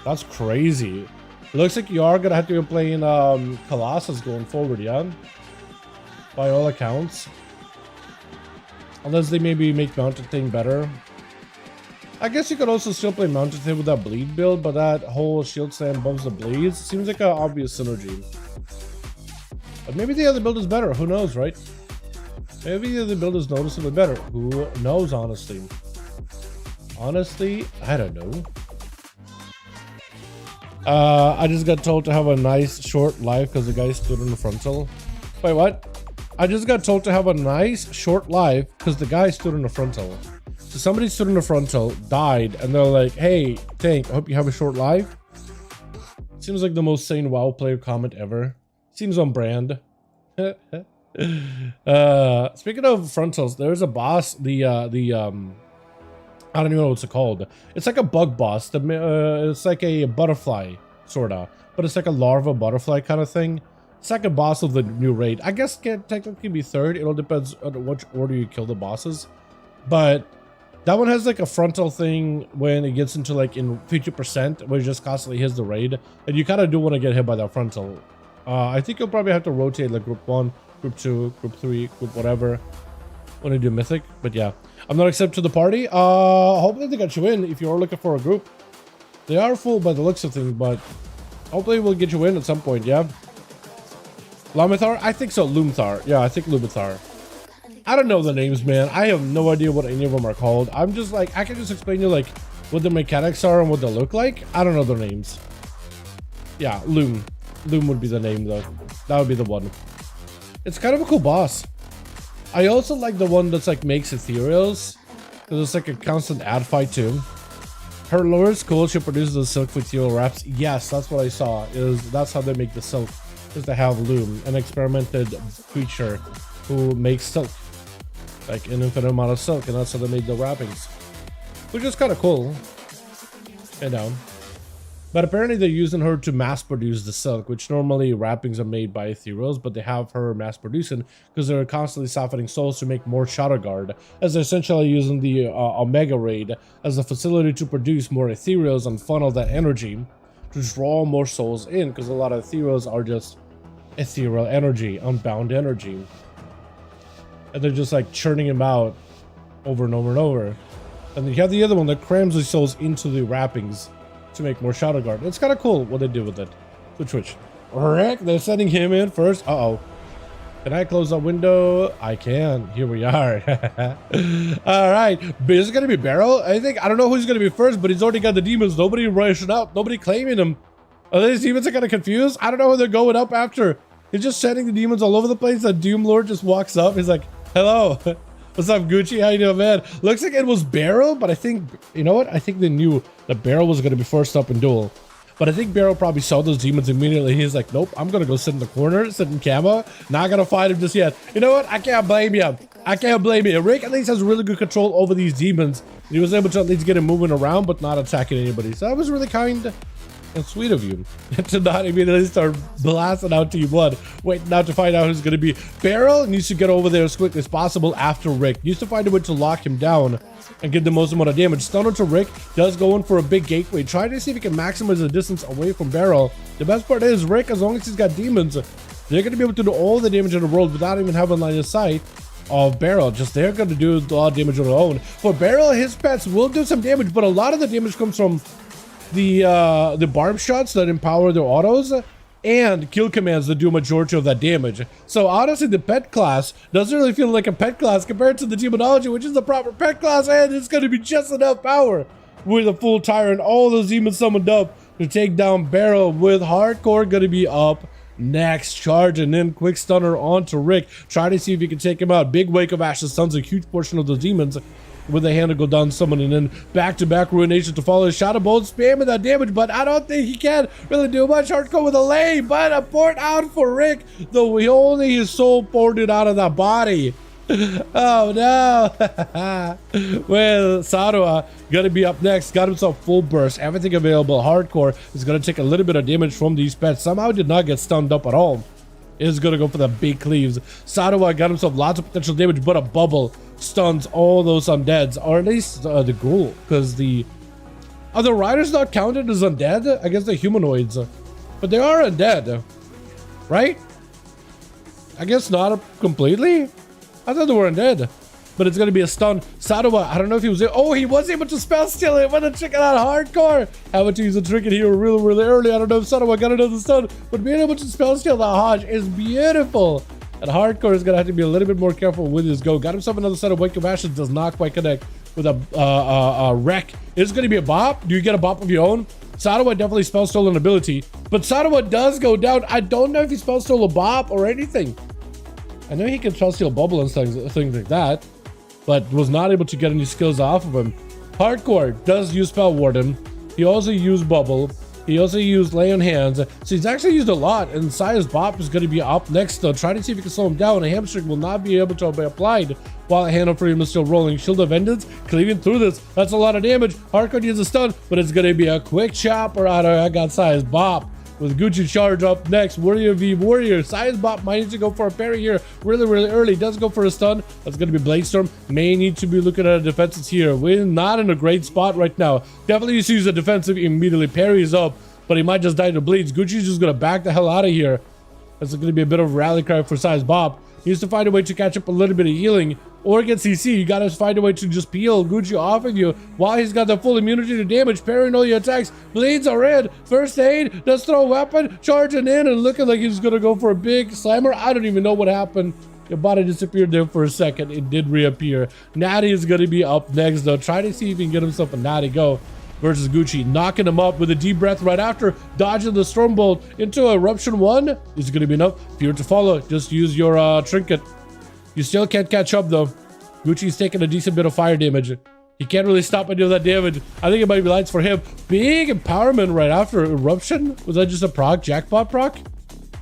S2: That's crazy. It looks like you are gonna have to be playing Colossus going forward, yeah? By all accounts. Unless they maybe make Mounted Thing better. I guess you could also still play Mounted Thing with that bleed build, but that whole shield slam bumps the bleeds. Seems like an obvious synergy. But maybe the other build is better, who knows, right? Maybe the other build is noticeably better. Who knows, honestly? Honestly, I don't know. I just got told to have a nice short life because the guy stood in the frontal. Wait, what? I just got told to have a nice short life because the guy stood in the frontal. So somebody stood in the frontal, died, and they're like, hey, Tank, I hope you have a short life. Seems like the most sane WoW player comment ever. Seems on brand. Speaking of frontals, there's a boss, I don't even know what's it called. It's like a bug boss. It's like a butterfly, sorta. But it's like a larva butterfly kind of thing. Second boss of the new raid. I guess can technically be third. It all depends on which order you kill the bosses. But that one has like a frontal thing when it gets into like in 50%, where it just constantly hits the raid. And you kind of do want to get hit by that frontal. I think you'll probably have to rotate like group 1, group 2, group 3, group whatever. When I do mythic, but yeah, I'm not accepted to the party. Hopefully they got you in if you're looking for a group. They are full by the looks of things, but hopefully we'll get you in at some point. Yeah, Lumithar, I think so. Lumithar, yeah, I think Lumithar. I don't know the names, man. I have no idea what any of them are called. I'm just like, I can just explain to you like what the mechanics are and what they look like. I don't know their names. Yeah, Loom would be the name though. That would be the one. It's kind of a cool boss. I also like the one that's like makes ethereals, because it's like a constant ad fight too. Her lure is cool. She produces the silk with ethereal wraps. Yes, that's what I saw. That's how they make the silk. Is they have Loom, an experimented creature who makes silk, like an infinite amount of silk, and that's how they made the wrappings, which is kind of cool, you know. But apparently they're using her to mass produce the silk, which normally wrappings are made by ethereals, but they have her mass producing because they're constantly softening souls to make more Shadow Guard, as they're essentially using the Omega Raid as a facility to produce more ethereals and funnel that energy to draw more souls in, because a lot of ethereals are just ethereal energy, unbound energy. And they're just like churning them out over and over and over. And then you have the other one that crams these souls into the wrappings to make more Shadow Guard. It's kind of cool what they do with it. Switch. Rick, they're sending him in first. Uh-oh. Can I close that window? I can. Here we are. All right. Is it going to be Barrel? I don't know who's going to be first, but he's already got the demons. Nobody rushing out. Nobody claiming him. Are these demons kind of confused? I don't know who they're going up after. He's just sending the demons all over the place. The Doom Lord just walks up. He's like, hello. What's up, Gucci? How you doing, man? Looks like it was Barrel, but I think, you know what? I think they knew that Barrel was going to be first up in Duel. But I think Barrel probably saw those demons immediately. He's like, nope, I'm going to go sit in the corner, sit in camo. Not going to fight him just yet. You know what? I can't blame you. I can't blame you. Rick at least has really good control over these demons. He was able to at least get him moving around, but not attacking anybody. So that was really kind and sweet of you to not immediately start blasting out Team 1. Wait, now to find out who's going to be. Barrel needs to get over there as quickly as possible after Rick. Needs to find a way to lock him down and get the most amount of damage. Stunner to Rick does go in for a big gateway. Try to see if he can maximize the distance away from Barrel. The best part is Rick, as long as he's got demons, they're going to be able to do all the damage in the world without even having line of sight of Barrel. Just they're going to do a lot of damage on their own. For Barrel, his pets will do some damage, but a lot of the damage comes from the barb shots that empower their autos. and kill commands that do a majority of that damage. So honestly, the pet class doesn't really feel like a pet class compared to the demonology, which is the proper pet class, and it's going to be just enough power with a full tyrant, all those demons summoned up to take down Barrel, with hardcore going to be up next. Charge and then quick stunner onto Rick. Try to see if you can take him out. Big wake of ashes stuns a huge portion of the demons with a hand to go down summoning, and then back-to-back ruination to follow. Shot of bolt spamming that damage, but I don't think he can really do much. Hardcore with a lay, but a port out for Rick, though he only his soul ported out of that body. Oh no. Well, Sarua gonna be up next. Got himself full burst, everything available. Hardcore is gonna take a little bit of damage from these pets. Somehow did not get stunned up at all. Is gonna go for the big cleaves. Sarua got himself lots of potential damage, but a bubble stuns all those undeads, or at least the ghoul, because the other riders not counted as undead. I guess they're humanoids, but they are undead, right? I guess not completely. I thought they were undead, but it's going to be a stun. Sarua, I don't know if he was... Oh, he was able to spell steal it with a trinket on hardcore. Having to use a trinket here really early. I don't know if Sarua got another stun, but being able to spell steal the Hodge is beautiful. And hardcore is going to have to be a little bit more careful with his go. Got himself another set of Wake of Ashes. Does not quite connect with a wreck. It's going to be a bop. Do you get a bop of your own? Sarua definitely spell stole an ability, but Sarua does go down. I don't know if he spell stole a bop or anything. I know he can spell steal bubble and things like that, but was not able to get any skills off of him. Hardcore does use spell warden. He also used bubble. He also used lay on hands. So he's actually used a lot, and Sia's bop is going to be up next though. Try to see if you can slow him down. A hamstring will not be able to be applied while a hand of freedom is still rolling. Shield of Vengeance cleaving through this. That's a lot of damage. Hardcore needs a stun, but it's going to be a quick chopper out of... I got Sia's bop. With Gucci charge up next. Warrior v Warrior. Sia's bop might need to go for a parry here really early. Does go for a stun. That's going to be Blade Storm. May need to be looking at defenses here. We're not in a great spot right now. Definitely needs to use a defensive immediately. Parries up, but he might just die to bleeds. Gucci's just going to back the hell out of here. That's going to be a bit of a rally cry for Sia's bop. He needs to find a way to catch up a little bit of healing or get CC. You gotta find a way to just peel Gucci off of you while he's got the full immunity to damage, parrying all your attacks. Bleeds are in. First aid, does throw a weapon, charging in and looking like he's gonna go for a big slammer. I don't even know what happened. Your body disappeared there for a second. It did reappear. Natty is gonna be up next though. Try to see if he can get himself a Natty go versus Gucci, knocking him up with a deep breath right after, dodging the Stormbolt into Eruption 1. Is it going to be enough? Fear to follow. Just use your trinket. You still can't catch up though. Gucci's taking a decent bit of fire damage. He can't really stop any of that damage. I think it might be lights for him. Big empowerment right after Eruption. Was that just a proc? Jackpot proc?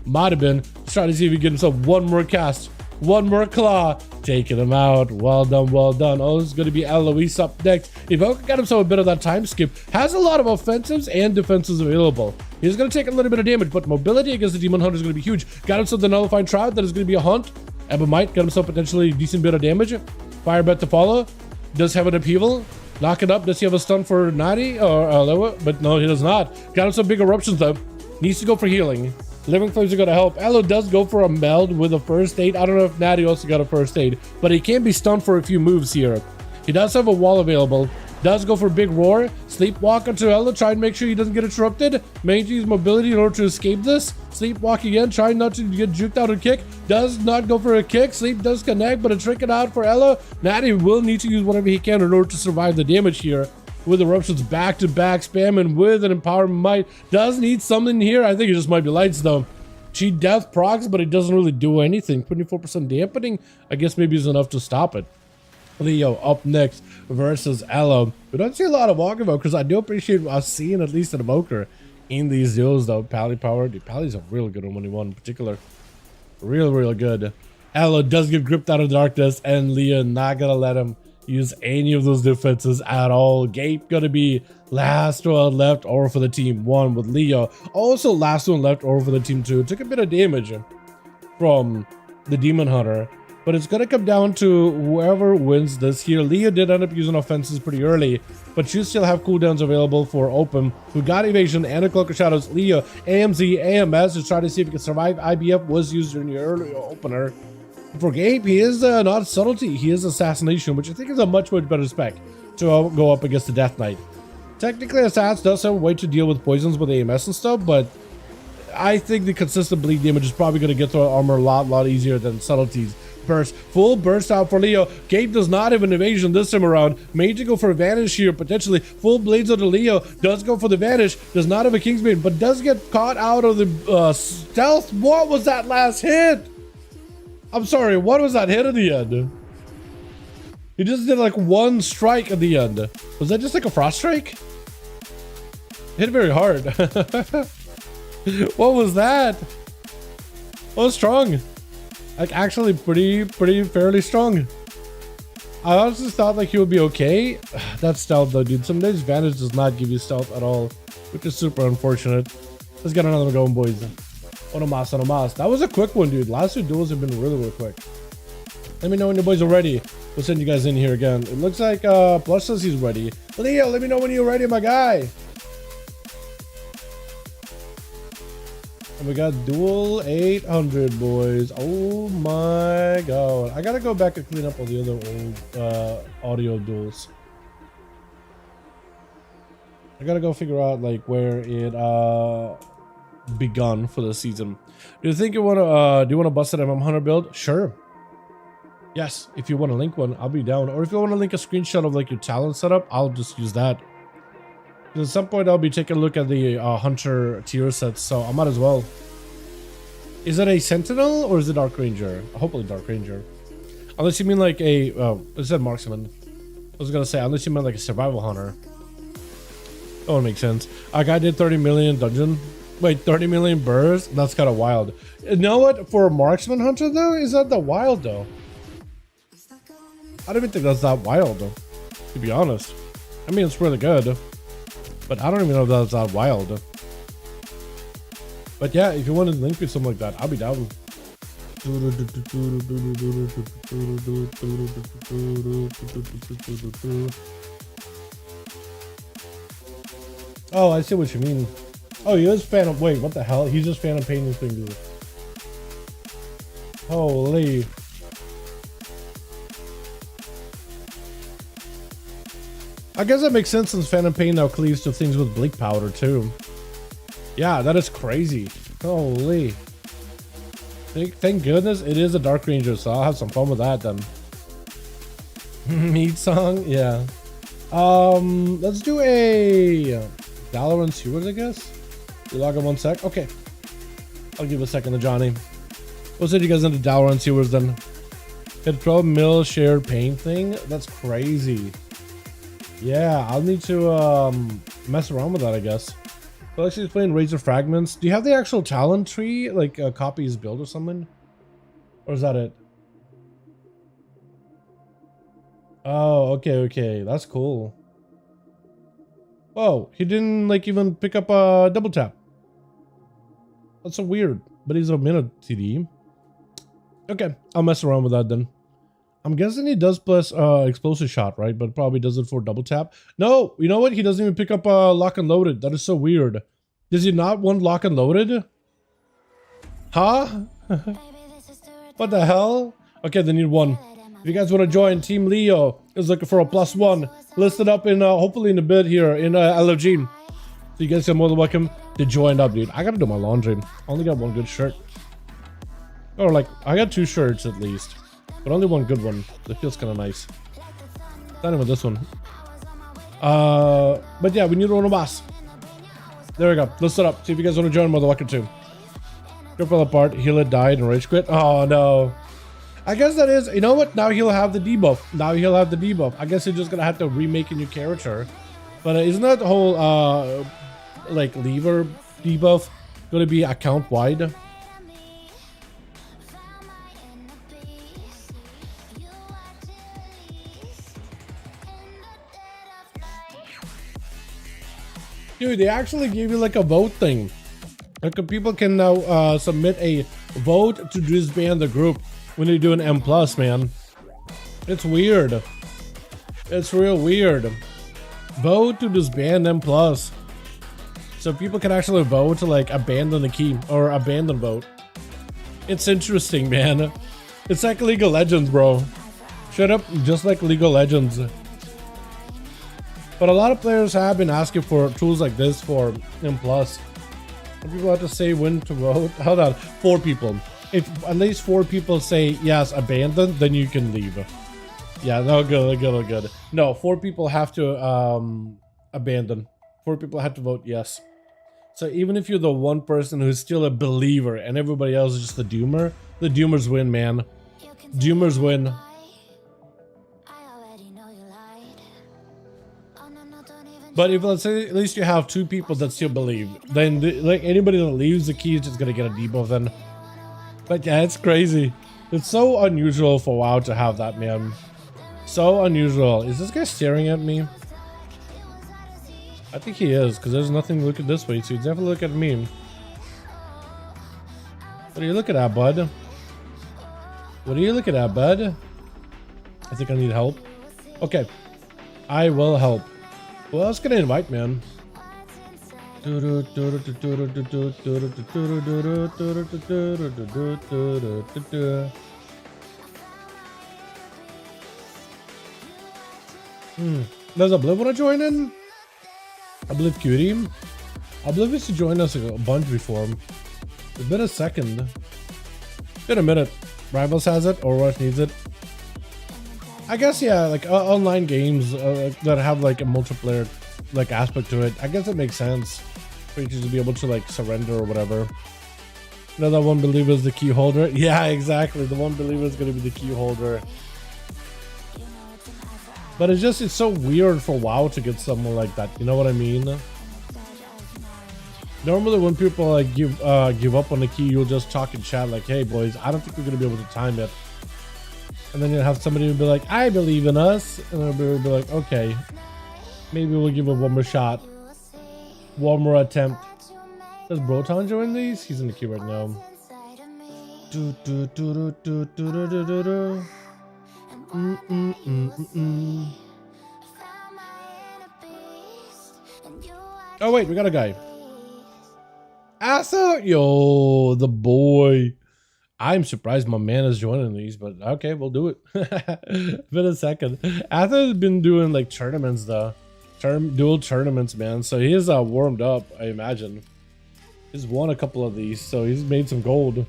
S2: Might have been. Let's try to see if he can get himself one more cast. One more claw, taking him out. Well done, well done. Oh, this is going to be Eloise up next. Evoker got himself a bit of that time skip. Has a lot of offensives and defenses available. He's going to take a little bit of damage, but mobility against the Demon Hunter is going to be huge. Got himself the Nullifying Shroud. That is going to be a hunt. Ebba might got himself potentially a decent bit of damage. Fire bet to follow. Does have an upheaval. Knock it up. Does he have a stun for Nadi or Loa? But no, he does not. Got himself big eruptions though. Needs to go for healing. Living Flames are going to help. Elo does go for a meld with a first aid. I don't know if Natty also got a first aid, but he can be stunned for a few moves here. He does have a wall available. Does go for big roar. Sleepwalk onto Elo. Try and make sure he doesn't get interrupted. Maintain his mobility in order to escape this. Sleepwalk again. Try not to get juked out and kick. Does not go for a kick. Sleep does connect, but a trinket out for Elo. Natty will need to use whatever he can in order to survive the damage here. With eruptions back to back, spamming with an empowerment might. Does need something here. I think it just might be lights though. Cheat death procs, but it doesn't really do anything. 24% dampening, I guess maybe is enough to stop it. Leo up next versus Elo. We don't see a lot of Walk Evokers. I do appreciate us seeing at least an Evoker in these duels though. Pally power. Dude, Pally's a real good one in particular. Real good. Elo does get gripped out of darkness, and Leo not gonna let him use any of those defenses at all. Gape gonna be last one left over for the team one with Leo. Also last one left over for the team two. Took a bit of damage from the Demon Hunter, but it's gonna come down to whoever wins this here. Leo did end up using offenses pretty early, but you still have cooldowns available for Open, who got evasion and a Cloak of Shadows. Leo, AMZ, AMS to try to see if he can survive. IBF was used during the early opener. For Gabe, he is not subtlety, he is assassination, which I think is a much better spec to go up against the Death Knight. Technically, Assass does have a way to deal with poisons with AMS and stuff, but I think the consistent bleed damage is probably going to get through armor a lot easier than subtleties. Burst, full burst out for Leo. Gate does not have an evasion this time around. May to go for a vanish here potentially. Full blades of the Leo does go for the vanish. Does not have a Kingsbane, but does get caught out of the stealth. What was that last hit? I'm sorry, what was that hit at the end? He just did like one strike at the end. Was that just like a frost strike? Hit very hard. What was that? Oh, strong. Like actually pretty fairly strong. I honestly thought like he would be okay. That's stealth though, dude. Some days Vantage does not give you stealth at all, which is super unfortunate. Let's get another one going, boys. Onomas. That was a quick one, dude. Last two duels have been really quick. Let me know when your boys are ready. We'll send you guys in here again. It looks like Plush says he's ready. Leo, let me know when you're ready, my guy. And we got Duel 800, boys. Oh my god. I gotta go back and clean up all the other old audio duels. I gotta go figure out like where it begun for the season. Do you think you wanna do you wanna bust an MM100 build? Sure. Yes, if you want to link one, I'll be down. Or if you want to link a screenshot of like your talent setup, I'll just use that. At some point, I'll be taking a look at the Hunter tier sets, so I might as well. Is it a Sentinel or is it Dark Ranger? Hopefully Dark Ranger. Unless you mean like a, it said Marksman. I was gonna say, unless you meant like a Survival Hunter. That would make sense. A guy did 30 million dungeon. Wait, 30 million bursts? That's kind of wild. You know what? For a Marksman Hunter though, is that the wild though? I don't even think that's that wild though, to be honest. I mean, it's really good, but I don't even know if that's that wild. But yeah, if you want to link me something like that, I'll be down. Oh, I see what you mean. Oh, he is fan of, wait, what the hell? He's just fan of painting things. Holy. I guess that makes sense since Phantom Pain now cleaves to things with bleak powder too. Yeah, that is crazy. Holy. Thank goodness it is a Dark Ranger, so I'll have some fun with that then. Meat song? Yeah. Let's do a Dalaran Sewers, I guess. You log in 1 sec? Okay. I'll give a second to Johnny. We'll send you guys into Dalaran Sewers then. Hit 12 mil shared paint thing? That's crazy. Yeah, I'll need to mess around with that, I guess. So she's playing Razor Fragments. Do you have the actual talent tree, like a copies build or something? Or is that it? Oh, okay. That's cool. Oh, he didn't like even pick up a double tap. That's so weird. But he's a minute TD. Okay, I'll mess around with that then. I'm guessing he does plus explosive shot, right? But probably does it for double tap. No, you know what? He doesn't even pick up lock and loaded. That is so weird. Does he not want lock and loaded? Huh? What the hell? Okay, they need one. If you guys want to join, Team Leo is looking for a +1. Listed up in hopefully in a bit here in LFG. So you guys are more than welcome to join up, dude. I gotta do my laundry. I only got one good shirt. Or like, I got 2 shirts at least. But only one good one. That feels kind of nice. Not even this one. But yeah, we need one boss. There we go. Let's set up. See if you guys want to join Motherboard 2. Script fell apart. Healer died and rage quit. Oh no. I guess that is. You know what? Now he'll have the debuff. I guess he's just gonna have to remake a new character. But isn't that the whole like lever debuff gonna be account wide? Dude, they actually gave you like a vote thing. Like people can now submit a vote to disband the group when they do an M+, man. It's weird. It's real weird. Vote to disband M+. So people can actually vote to like abandon the key or abandon vote. It's interesting, man. It's like League of Legends, bro. Straight up, just like League of Legends. But a lot of players have been asking for tools like this for M+. People have to say when to vote. Hold on, 4 people. If at least 4 people say yes, abandon, then you can leave. Yeah, no, good. No, 4 people have to abandon. 4 people have to vote yes. So even if you're the one person who's still a believer and everybody else is just a doomer, the doomers win, man. Doomers win. But if let's say at least you have 2 people that still believe, then like anybody that leaves the key is just gonna get a debuff then. But yeah, it's crazy. It's so unusual for WoW to have that, man. So unusual. Is this guy staring at me? I think he is, because there's nothing looking this way, so he's definitely look at me. What are you looking at, bud? What are you looking at, bud? I think I need help. Okay. I will help. Who else can I invite, man? Does Obliv want to join in? Obliv Cutie? Obliv used to join us a bunch before. It's been a second. Been a minute. Rivals has it, Overwatch needs it. I guess, yeah, like online games that have like a multiplayer like aspect to it. I guess it makes sense for you to be able to like surrender or whatever. You know, that one believer is the key holder. Yeah, exactly. The one believer is going to be the key holder. But it's so weird for WoW to get someone like that. You know what I mean? Normally when people like give up on the key, you'll just talk in chat like, hey boys, I don't think we're going to be able to time it. And then you'll have somebody who'll be like, I believe in us. And then we'll be like, okay, maybe we'll give it one more shot. One more attempt. Does Broton join these? He's in the queue right now. Oh wait, we got a guy. ASUS! Yo, the boy. I'm surprised my man is joining these, but okay, we'll do it. Been a second. ASUS has been doing like tournaments though. Dual tournaments, man. So he is warmed up, I imagine. He's won a couple of these, so he's made some gold.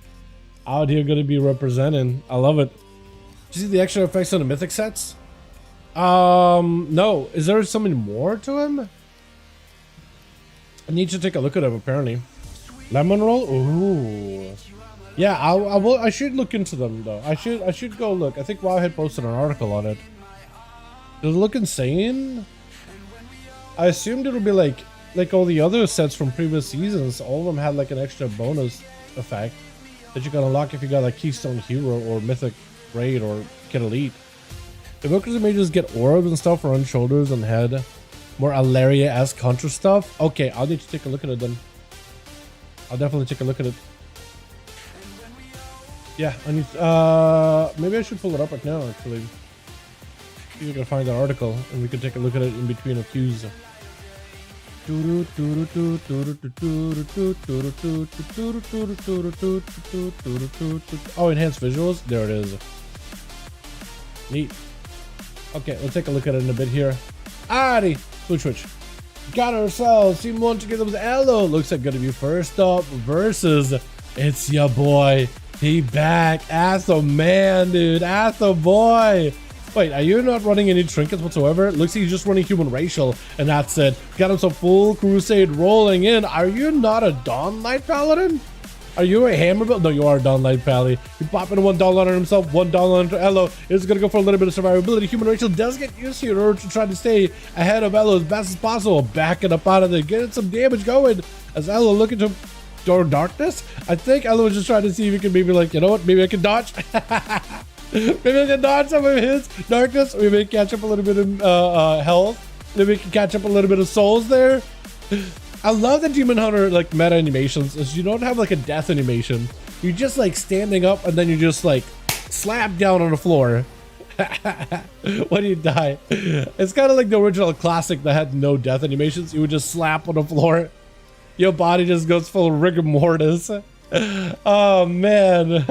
S2: Out here gonna be representing. I love it. Did you see the extra effects on the mythic sets? No. Is there something more to him? I need to take a look at him apparently. Lemon roll? Ooh. Yeah, I should look into them though. I should go look. I think WoW had posted an article on it. Does it look insane? I assumed it would be like all the other sets from previous seasons. All of them had like an extra bonus effect that you can unlock if you got like Keystone Hero or Mythic Raid or Kid Elite. Evokers and mages get orbs and stuff around shoulders and head. More Alaria-esque Hunter stuff. Okay, I'll need to take a look at it then. I'll definitely take a look at it. Yeah, I need. Maybe I should pull it up right now. Actually, see if we can find the article and we can take a look at it in between a queues. Oh, enhanced visuals. There it is. Neat. Okay, let's take a look at it in a bit here. Alrighty, switch. Got ourselves Team 1 together with Elo. Looks like gonna be first up versus it's your boy. He back. ASUS man, dude. ASUS boy. Wait, are you not running any trinkets whatsoever? Looks like you're just running human racial, and that's it. Got him some full crusade rolling in. Are you not a Dawn Light Paladin? Are you a hammer build? No, you are a Dawn Light Pally. He's popping $1 on himself, $1 on Elo. Is gonna go for a little bit of survivability. Human racial does get used to in order to try to stay ahead of Elo as best as possible. Backing up out of there, getting some damage going as Elo looking to door darkness. I think Elo was just trying to see if he could maybe like, you know what, maybe I can dodge. Maybe I can dodge some of his darkness. Maybe I can catch up a little bit of health. Maybe we can catch up a little bit of souls there. I love the Demon Hunter like meta animations is you don't have like a death animation. You're just like standing up and then you just like slap down on the floor. When you die. It's kind of like the original classic that had no death animations. You would just slap on the floor. Your body just goes full rigor mortis. Oh man.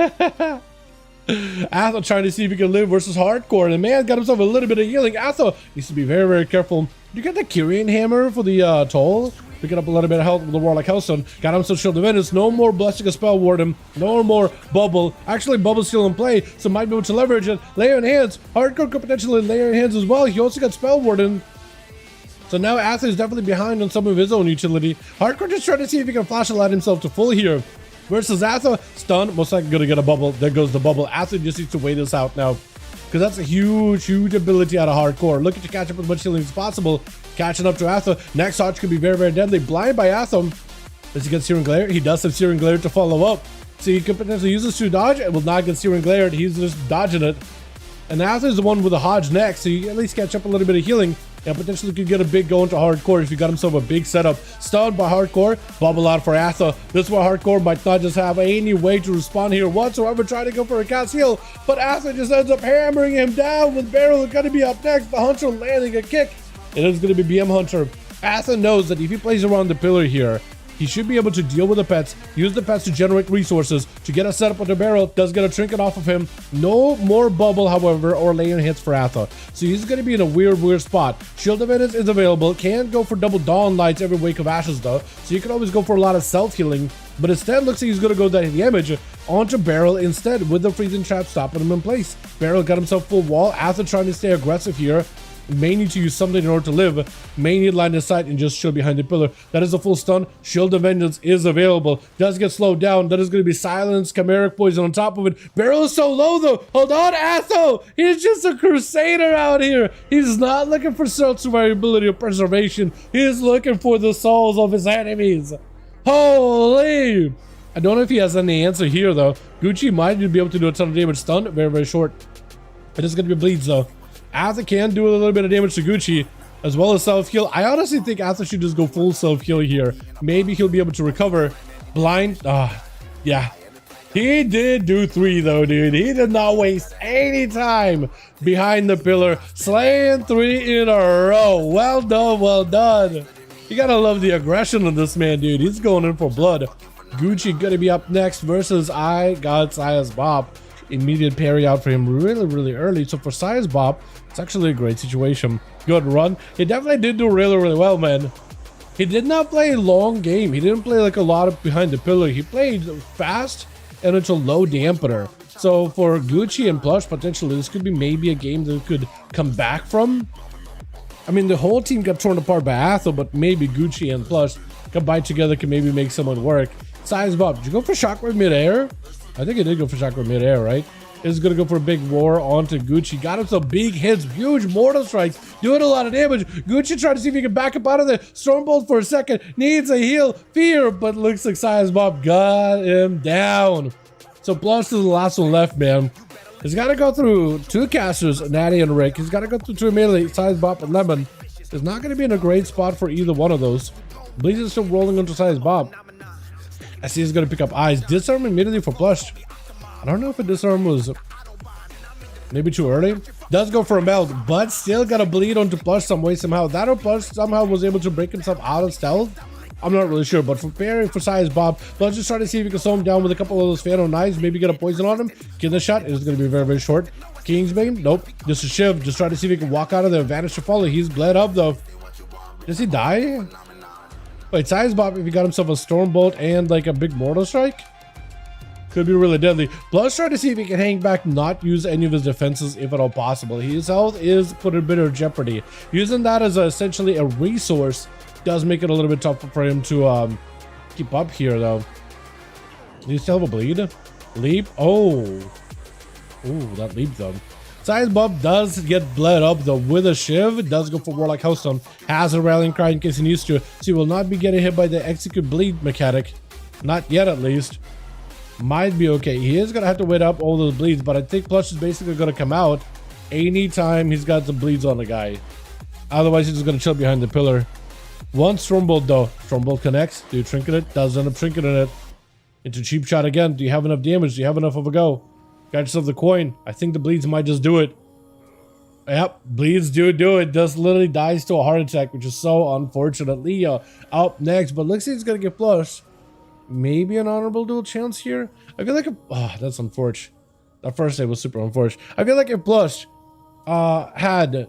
S2: ASUS trying to see if he can live versus hardcore. And the man got himself a little bit of healing. ASUS needs to be very, very careful. You get the Kyrian hammer for the toll? picking up a little bit of health with the Warlock Hellstone. Got him some Shield of Vengeance. No more Blessing of Spell Warden. No more Bubble. Actually, Bubble's still in play, so might be able to leverage it. Layer in hands. Hardcore could potentially layer in hands as well. He also got Spell Warden. So now Atha is definitely behind on some of his own utility. Hardcore just trying to see if he can flash allow himself to full here. Versus Atha, stun, most likely gonna get a bubble. There goes the bubble. Atha just needs to wait this out now, because that's a huge ability out of Hardcore. Looking to catch up as much healing as possible. Catching up to Atha. Next Arch could be very deadly. Blind by Atha. Does he get Searing Glare? He does have Searing Glare to follow up. So he could potentially use this to dodge. It will not get Searing Glare. He's just dodging it. And Atha is the one with the Hodge next, so you at least catch up a little bit of healing. And potentially could get a big go into Hardcore if you got himself a big setup. Stunned by Hardcore, bubble out for Atha. This is where Hardcore might not just have any way to respond here whatsoever, trying to go for a cast heal. But Atha just ends up hammering him down with Beryl going to be up next. The Hunter landing a kick. It is going to be BM Hunter. Atha knows that if he plays around the pillar here, he should be able to deal with the pets, use the pets to generate resources, to get a setup on the barrel. Does get a trinket off of him. No more bubble, however, or laying hits for Atha. So he's going to be in a weird spot. Shield of Vengeance is available. Can't go for double Dawn Lights every Wake of Ashes, though. So you can always go for a lot of self-healing. But instead, looks like he's going to go that damage onto Beryl instead, with the Freezing Trap stopping him in place. Beryl got himself full wall. Atha trying to stay aggressive here. May need to use something in order to live. May need line of sight and just chill behind the pillar. That is a full stun. Shield of Vengeance is available. Does get slowed down. That is going to be silence. Chimeric Poison on top of it. Beryl is so low though. Hold on, Atho. He's just a crusader out here. He's not looking for survivability or preservation. He's looking for the souls of his enemies. Holy! I don't know if he has any answer here though. Gucci might be able to do a ton of damage. Stun, very short. It is going to be bleeds though. Atha can do a little bit of damage to Gucci, as well as self-heal. I honestly think Atha should just go full self-heal here. Maybe he'll be able to recover. Blind. Yeah. He did do 3 though, dude. He did not waste any time behind the pillar. Slaying 3 in a row. Well done. You gotta love the aggression of this man, dude. He's going in for blood. Gucci gonna be up next versus I got CyberPowerPC. Immediate parry out for him really early. So for CyberPowerPC, it's actually a great situation. Good run. He definitely did do really well, man. He did not play a long game. He didn't play like a lot of behind the pillar. He played fast and it's a low dampener. So for Gucci and Plush, potentially this could be maybe a game that could come back from. I mean, the whole team got torn apart by Atha, but maybe Gucci and Plush combined together can maybe make someone work. CyberPowerPC, did you go for Shockwave mid-air? I think he did go for Shockwave mid-air, right? Is going to go for a big war onto Gucci. Got him some big hits, huge mortal strikes, doing a lot of damage. Gucci trying to see if he can back up out of the Stormbolt for a second. Needs a heal, fear, but looks like CyberPowerPC got him down. So Plush is the last one left, man. He's got to go through 2 casters, Natty and Rick. He's got to go through 2 melee, CyberPowerPC and Lemon. It's not going to be in a great spot for either one of those. Bleeds is still rolling onto CyberPowerPC. I see he's going to pick up Eyes. Disarm immediately for Plush. I don't know if a disarm was maybe too early. Does go for a meld, but still got to bleed onto Plush some way somehow. That or Plush somehow was able to break himself out of stealth. I'm not really sure, but for parrying for CyberPowerPC, let's just try to see if we can slow him down with a couple of those Phantom Knives. Maybe get a poison on him. Get the shot. It's going to be very short. Kingsbane, nope. Just a shiv. Just try to see if he can walk out of there. Vanish to follow. He's bled up though. Does he die? Wait, CyberPowerPC, if he got himself a Stormbolt and like a big Mortal Strike, could be really deadly. Plus, try to see if he can hang back, not use any of his defenses if at all possible. His health is put in a bit of jeopardy. Using that as essentially a resource does make it a little bit tougher for him to keep up here, though. Do you still have a bleed? Leap? Oh. Ooh, that leap, though. CyberPowerPC does get bled up, though, with a shiv. It does go for Warlock Hellstone. Has a rallying cry in case he needs to. So he will not be getting hit by the execute bleed mechanic. Not yet, at least. Might be okay. He is going to have to wait up all those bleeds, but I think Plush is basically going to come out anytime he's got the bleeds on the guy. Otherwise, he's just going to chill behind the pillar. One Stormbolt, though. Stormbolt connects. Do you trinket it? Does end up trinketing it. Into cheap shot again. Do you have enough damage? Do you have enough of a go? Got yourself the coin. I think the bleeds might just do it. Yep, bleeds do it. Just literally dies to a heart attack, which is so unfortunately up next. But looks like he's going to get flushed. Maybe an honorable duel chance here. I feel like that's unfortunate. That first day was super unfortunate. I feel like if Plush had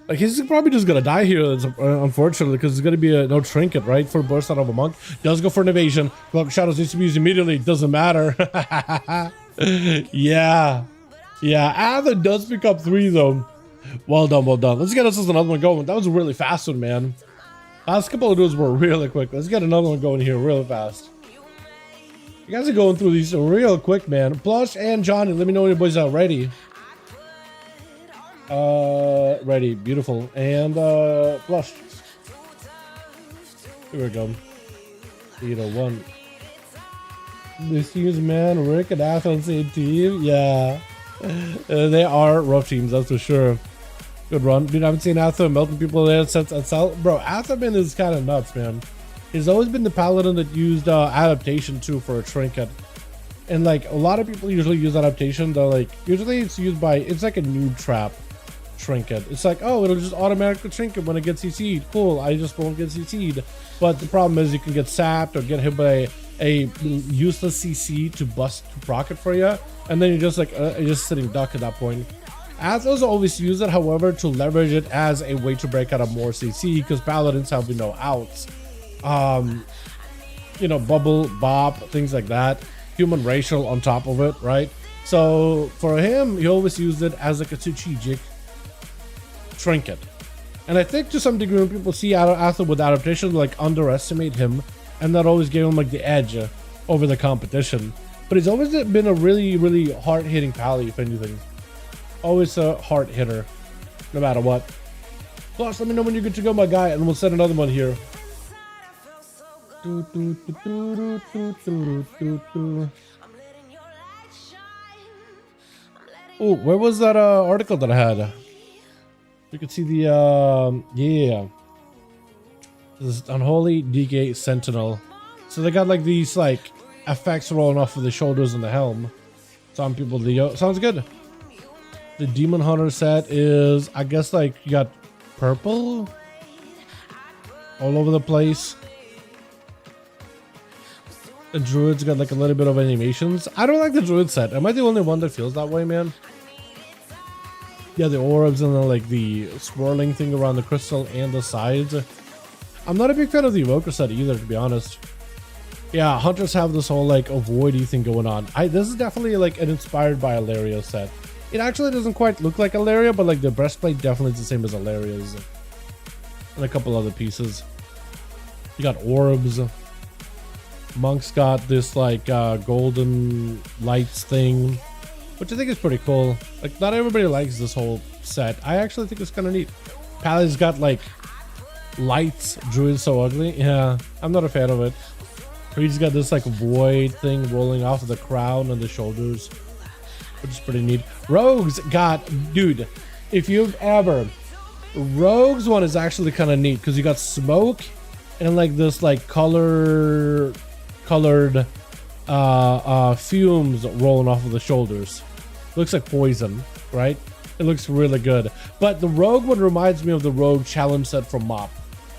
S2: Like, he's probably just gonna die here, unfortunately, because it's gonna be a no trinket, right? For burst out of a monk. Does go for an evasion. Cloak Shadows needs to be used immediately. Doesn't matter. Yeah. Yeah, Athen does pick up 3, though. Well done, well done. Let's get us another one going. That was a really fast one, man. Last couple of duels were really quick. Let's get another one going here real fast. You guys are going through these real quick, man. Plush and Johnny, let me know when your boys are ready. Ready. Beautiful. And, Plush. Here we go. 801. This team's man, Rick and Ath on the same team. Yeah. They are rough teams, that's for sure. Good run. Dude, I haven't seen Atha melting people there since bro, Athaman is kind of nuts, man. He's always been the paladin that used adaptation too for a trinket. And like a lot of people usually use adaptation, they're like, usually it's used by, it's like a noob trap trinket. It's like, oh, it'll just automatically trinket when it gets CC'd. Cool, I just won't get CC'd. But the problem is you can get sapped or get hit by a useless CC to bust to proc it for you, and then you're just like you're just sitting duck at that point. Athos always use it, however, to leverage it as a way to break out of more CC, because paladins have no outs. You know, bubble, bop, things like that. Human racial on top of it, right? So for him, he always used it as like a strategic trinket. And I think to some degree when people see Atha with adaptation, like underestimate him, and that always gave him like the edge over the competition. But he's always been a really hard-hitting pally, if anything. Always a hard hitter, no matter what. Plus, let me know when you're good to go, my guy, and we'll set another one here. Oh, where was that article that I had? You could see the yeah. This is Unholy DK Sentinel. So they got like these like effects rolling off of the shoulders and the helm. Some people Leo. Sounds good. The Demon Hunter set is, I guess, like you got purple all over the place. The Druid's got like a little bit of animations. I don't like the Druid set. Am I the only one that feels that way, man? Yeah, the orbs and then like the swirling thing around the crystal and the sides. I'm not a big fan of the Evoker set either, to be honest. Yeah, Hunters have this whole like avoidy thing going on. This is definitely like an inspired by Alaria set. It actually doesn't quite look like Alaria, but like the breastplate definitely is the same as Alaria's. And a couple other pieces. You got orbs. Monk's got this like golden lights thing, which I think is pretty cool. Like not everybody likes this whole set. I actually think it's kind of neat. Pally's got like lights. Druid's so ugly. Yeah, I'm not a fan of it. Creed's got this like void thing rolling off of the crown and the shoulders, which is pretty neat. Rogue's got, dude, if you've ever, Rogue's one is actually kind of neat because you got smoke and like this like colored fumes rolling off of the shoulders. Looks like poison, right? It looks really good. But the Rogue one reminds me of the Rogue challenge set from Mop,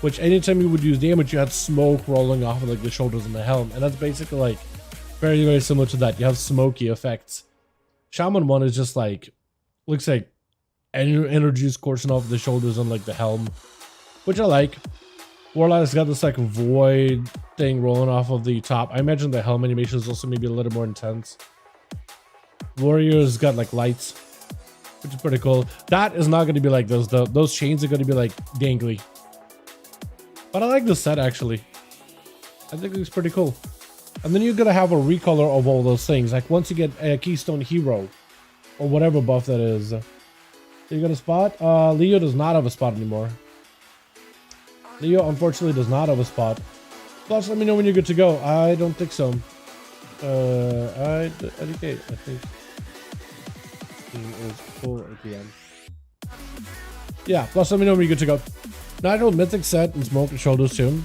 S2: which anytime you would use damage, you had smoke rolling off of like the shoulders and the helm, and that's basically like very similar to that. You have smoky effects. Shaman one is just like, looks like energy coursing off the shoulders and like the helm, which I like. Warlock's got this like void thing rolling off of the top. I imagine the helm animation is also maybe a little more intense. Warrior's got like lights, which is pretty cool. That is not going to be like those though. Those chains are going to be like dangly. But I like this set actually. I think it looks pretty cool. And then you're going to have a recolor of all those things. Like once you get a Keystone Hero or whatever buff that is. You got a spot? Leo does not have a spot anymore. Leo unfortunately does not have a spot. Plus, let me know when you're good to go. I don't think so. Okay, I think it was full at the end. Yeah, plus let me know when you're good to go. Nigel Mythic set and smoke and shoulders too.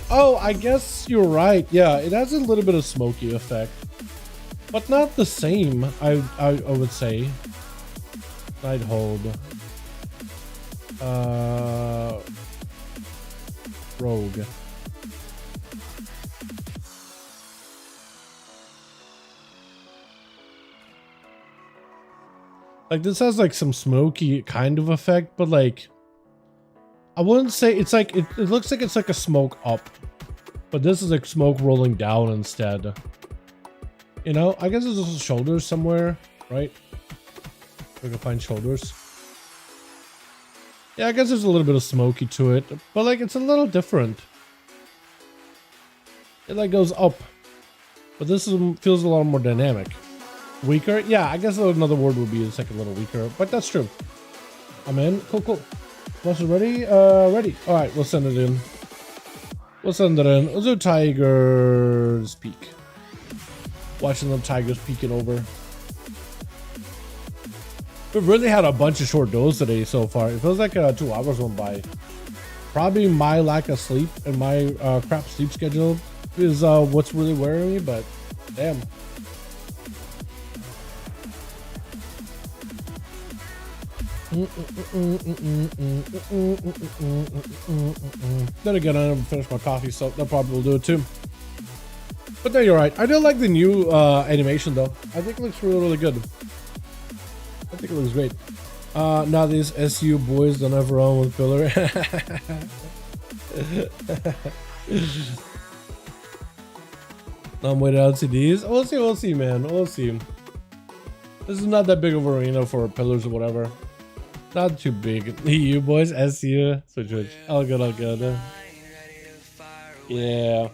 S2: Oh, I guess you're right. Yeah, it has a little bit of smoky effect, but not the same. I would say. Nighthold. Rogue. Like this has like some smoky kind of effect, but like I wouldn't say it's like, it looks like it's like a smoke up, but this is like smoke rolling down instead. You know, I guess there's also shoulders somewhere, right? We can find shoulders. Yeah, I guess there's a little bit of smoky to it, but like it's a little different. It like goes up, but this feels a lot more dynamic. Weaker? Yeah, I guess another word would be it's like a little weaker, but that's true. I'm in. Cool, cool. Once we're ready, ready. All right, we'll send it in. We'll send it in. We'll do Tiger's Peak. Watching them Tigers peeking over. We've really had a bunch of short duels today so far. It feels like 2 hours went by. Probably my lack of sleep and my crap sleep schedule is what's really wearing me, but damn. Then again, I haven't finished my coffee, so that probably will do it too. But no, you're right. I do like the new animation though. I think it looks really, really good. I think it looks great. Now these SU boys don't have wrong with filler. I'm waiting LCDs. We'll see, man. We'll see. This is not that big of a arena for pillars or whatever. Not too big. EU boys, SU. Switch. All good. Yeah.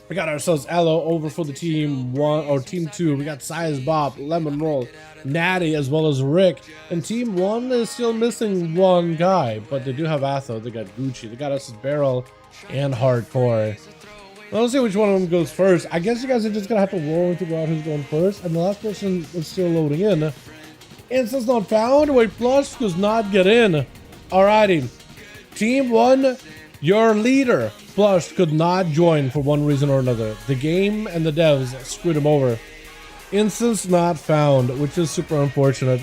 S2: We got ourselves Aloe over for the team 1 or team 2. We got Size Bob, Lemon Roll, Natty, as well as Rick. And team 1 is still missing one guy, but they do have Atho. They got Gucci. They got us Barrel and Hardcore. Let's see which one of them goes first. I guess you guys are just gonna have to roll and figure out who's going first. And the last person is still loading in. Instance not found. Wait, plus does not get in. Alrighty. Team 1, your leader, Plush, could not join for one reason or another. The game and the devs screwed him over. Instance not found, which is super unfortunate.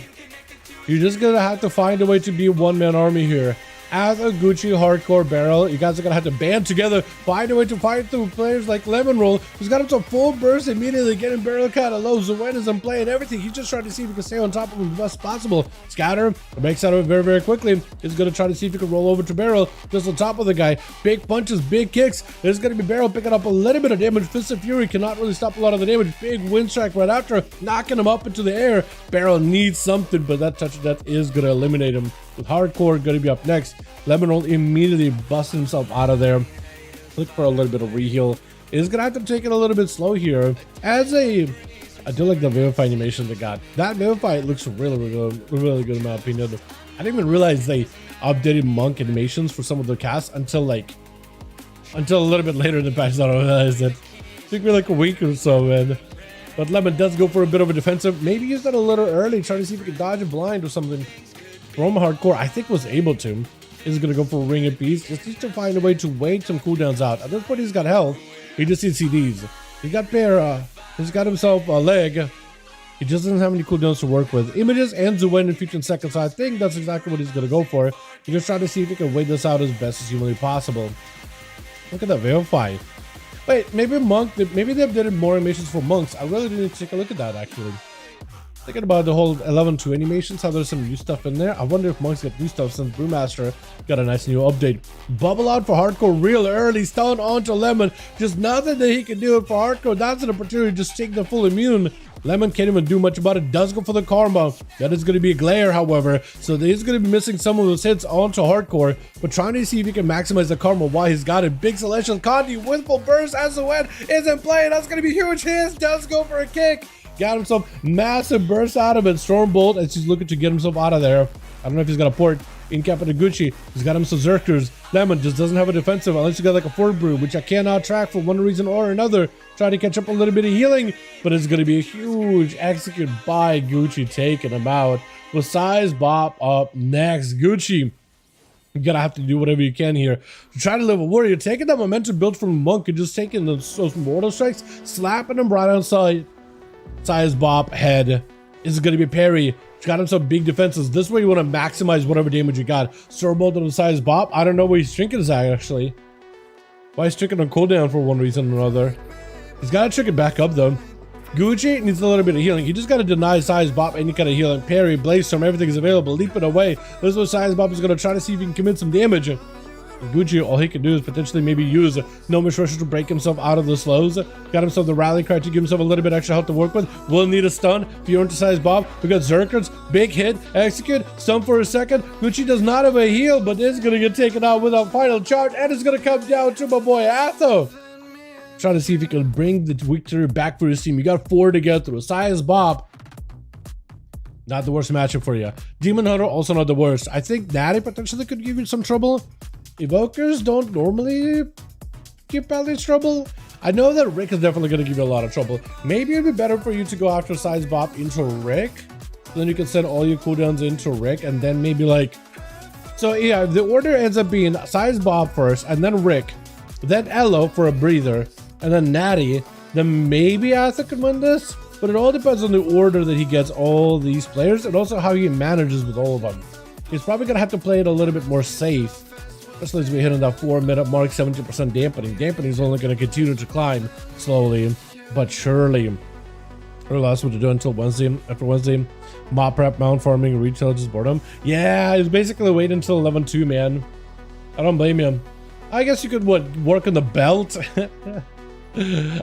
S2: You're just gonna have to find a way to be a one-man army here. As a Gucci, Hardcore, Barrel, you guys are gonna have to band together, find a way to fight through players like Lemon Roll, who's got him to full burst immediately, getting Barrel kind of low. Zuen isn't playing everything. He's just trying to see if he can stay on top of him the best possible. Scatter breaks out of it very, very quickly. He's gonna try to see if he can roll over to Barrel, just on top of the guy. Big punches, big kicks. There's gonna be Barrel picking up a little bit of damage. Fist of Fury cannot really stop a lot of the damage. Big wind strike right after, knocking him up into the air. Barrel needs something, but that touch of death is gonna eliminate him. With Hardcore gonna be up next. Lemon Roll immediately busts himself out of there. Look for a little bit of reheal. Is gonna have to take it a little bit slow here. I do like the Vivify animation they got. That Vivify looks really good in my opinion. I didn't even realize they updated monk animations for some of the casts until a little bit later in the patch. I don't realize it. Took me like a week or so, man. But Lemon does go for a bit of a defensive. Maybe use that a little early, trying to see if he can dodge a blind or something. From Hardcore, I think was able to. Is gonna go for a Ring of Peace. Just needs to find a way to wait some cooldowns out. At this point, he's got health. He just needs CDs. He got Para. He's got himself a leg. He just doesn't have any cooldowns to work with. Images and Zuen in future seconds. So I think that's exactly what he's gonna go for. He's just trying to see if he can wait this out as best as humanly possible. Look at that Vivify. Wait, maybe maybe they've done more animations for monks. I really didn't take a look at that actually. Thinking about the whole 11-2 animations, how there's some new stuff in there. I wonder if monks get new stuff since Brewmaster got a nice new update. Bubble out for Hardcore real early, stun onto Lemon. Just nothing that he can do it for Hardcore. That's an opportunity to just take the full immune. Lemon can't even do much about it. Does go for the karma. That is going to be a glare, however. So he's going to be missing some of those hits onto Hardcore, but trying to see if he can maximize the karma while he's got it. Big Celestial Condi with full burst as the win isn't playing. That's going to be huge hits. Does go for a kick. Got himself massive burst out of it. Stormbolt as he's looking to get himself out of there. I don't know if he's got a port. In Gucci. He's got him some Zerkers. Lemon just doesn't have a defensive unless you got like a Fort Brew, which I cannot track for one reason or another. Try to catch up a little bit of healing, but it's going to be a huge execute by Gucci, taking him out. With Size Bob up next. Gucci, you're gonna have to do whatever you can here to try to live a warrior. Taking that momentum built from Monk and just taking those mortal strikes, slapping him right on Size Bob head. Is going to be parry. He's got him some big defenses. This way you want to maximize whatever damage you got. Stormbolt on the Size Bob. I don't know where he's trinket is at actually. Why he's trinket on cooldown for one reason or another. He's got to trick it back up though. Gucci needs a little bit of healing. You just gotta deny Size Bop any kind of healing. Parry, Blaze Storm, everything is available. Leap it away. This is what Size Bop is gonna try to see if he can commit some damage. Gucci, all he can do is potentially maybe use No Resources to break himself out of the slows. Got himself the rally card to give himself a little bit extra health to work with. Will need a stun. Fiora into Size Bob. We got Zerkers. Big hit. Execute. Stun for a second. Gucci does not have a heal, but is going to get taken out with a final charge. And it's going to come down to my boy Atho. Trying to see if he can bring the victory back for his team. You got 4 to get through. Size Bob. Not the worst matchup for you. Demon Hunter, also not the worst. I think Natty potentially could give you some trouble. Evokers don't normally give Bally's trouble. I know that Rick is definitely going to give you a lot of trouble. Maybe it'd be better for you to go after Size Bop into Rick. Then you can send all your cooldowns into Rick and then maybe like... So yeah, the order ends up being Size Bop first and then Rick. Then Elo for a breather. And then Natty. Then maybe Arthur can win this. But it all depends on the order that he gets all these players and also how he manages with all of them. He's probably going to have to play it a little bit more safe. Especially as we hit on that 4-minute mark, 70% dampening. Dampening is only going to continue to climb slowly, but surely. Or that's what to do until Wednesday. After Wednesday, mob prep, mount farming, retail, just boredom. Yeah, it's basically wait until 11-2, man. I don't blame you. I guess you could, work on the belt?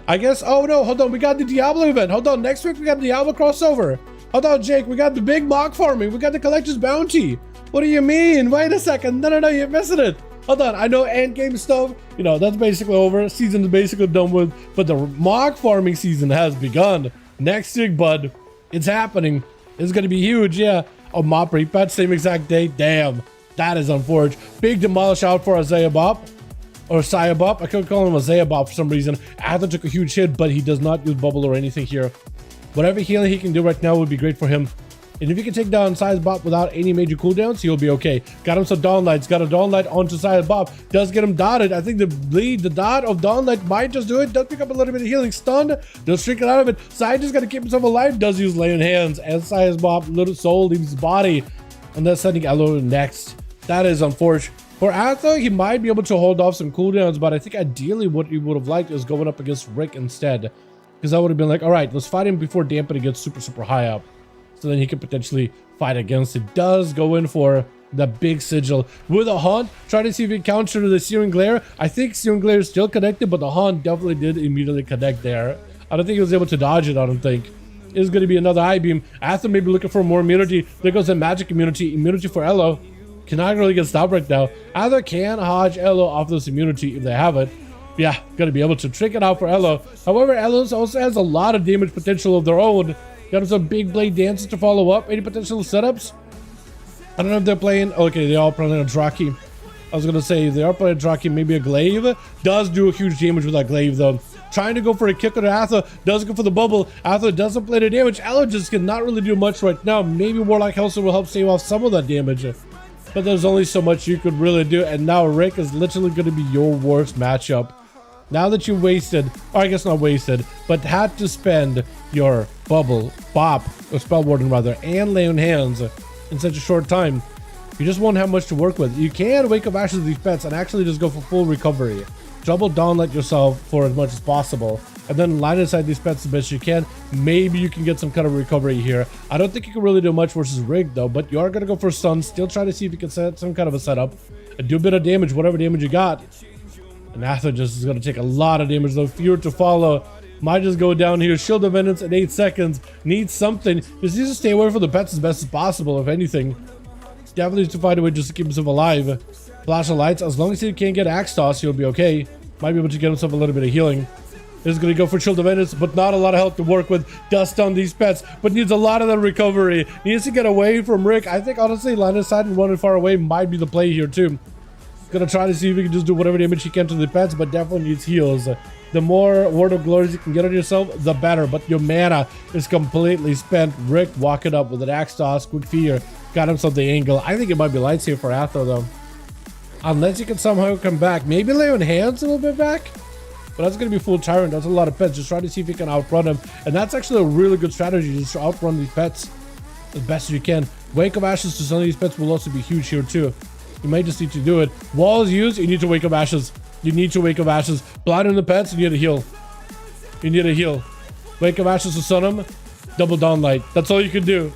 S2: I guess, oh no, hold on, we got the Diablo event. Hold on, next week we got the Diablo crossover. Hold on, Jake, we got the big mock farming. We got the collector's bounty. What do you mean? Wait a second. No, you're missing it. Hold on. I know endgame stuff, you know, that's basically over. Season is basically done with, but the mock farming season has begun. Next week, bud. It's happening. It's going to be huge. Yeah. Oh, mob repatch, same exact date. Damn. That is unfortunate. Big demolish out for Isaiah Bop. Or Saya Bop. I could call him Isaiah Bop for some reason. Ather took a huge hit, but he does not use bubble or anything here. Whatever healing he can do right now would be great for him. And if he can take down Size Bop without any major cooldowns, he'll be okay. Got him some Dawn Lights. Got a Dawn Light onto Size Bop. Does get him dotted. I think the dot of Dawn Light might just do it. Does pick up a little bit of healing. Stunned. Does shrink it out of it. Size just got to keep himself alive. Does use Lay on Hands. And Size Bop, little soul leaves his body. And then sending Elo next. That is unfortunate. For Atho, he might be able to hold off some cooldowns, but I think ideally what he would have liked is going up against Rick instead. Because I would have been like, all right, let's fight him before dampening gets super high up. So then he could potentially fight against it. Does go in for the big sigil with a haunt. Try to see if he can counter the Searing Glare. I think Searing Glare is still connected, but the haunt definitely did immediately connect there. I don't think he was able to dodge it, I don't think. It's going to be another eye beam. Atho may be looking for more immunity. There goes the magic immunity. Immunity for Elo. Cannot really get stopped right now. Atho can hodge Elo off this immunity if they have it. Yeah, gonna be able to trick it out for Elo. However, Elo also has a lot of damage potential of their own. Got him some big blade dances to follow up. Any potential setups? I don't know if they're playing. Okay, they all playing a Draki. I was gonna say they are playing Draki, maybe a Glaive. Does do a huge damage with that Glaive though. Trying to go for a kick on Atho. Does go for the bubble. Atho doesn't play the damage. Elo just cannot really do much right now. Maybe Warlock Hellstorm will help save off some of that damage. But there's only so much you could really do. And now Rick is literally going to be your worst matchup. Now that you wasted, or I guess not wasted, but had to spend your bubble, bop, or spell warden rather, and lay on hands in such a short time, you just won't have much to work with. You can wake up Ashes of these pets and actually just go for full recovery. Double downlight yourself for as much as possible, and then line inside these pets the best you can. Maybe you can get some kind of recovery here. I don't think you can really do much versus Rig though, but you are going to go for stun. Still try to see if you can set some kind of a setup and do a bit of damage, whatever damage you got. And Atho just is going to take a lot of damage though. Fear to follow. Might just go down here. Shield of Vengeance in 8 seconds. Needs something. Just needs to stay away from the pets as best as possible, if anything. Definitely needs to find a way just to keep himself alive. Flash of Lights. As long as he can't get Axe Toss, he'll be okay. Might be able to get himself a little bit of healing. Is going to go for Shield of Vengeance, but not a lot of health to work with. Dust on these pets, but needs a lot of the recovery. Needs to get away from Rick. I think honestly, line of sight and running far away might be the play here too. Gonna try to see if he can just do whatever damage he can to the pets, but definitely needs heals. The more Word of Glories you can get on yourself, the better. But your mana is completely spent. Rick walking up with an Axe Toss, Quick Fear, got himself the angle. I think it might be lights here for Atho though. Unless you can somehow come back. Maybe lay on hands a little bit back. But that's going to be full Tyrant. That's a lot of pets. Just try to see if you can outrun him. And that's actually a really good strategy. Just to outrun these pets as best as you can. Wake of Ashes to some of these pets will also be huge here too. You might just need to do it. Walls used, you need to Wake of Ashes. You need to Wake of Ashes. Blind on the pets, you need a heal. You need a heal. Wake of Ashes to stun him. Double down light. That's all you can do.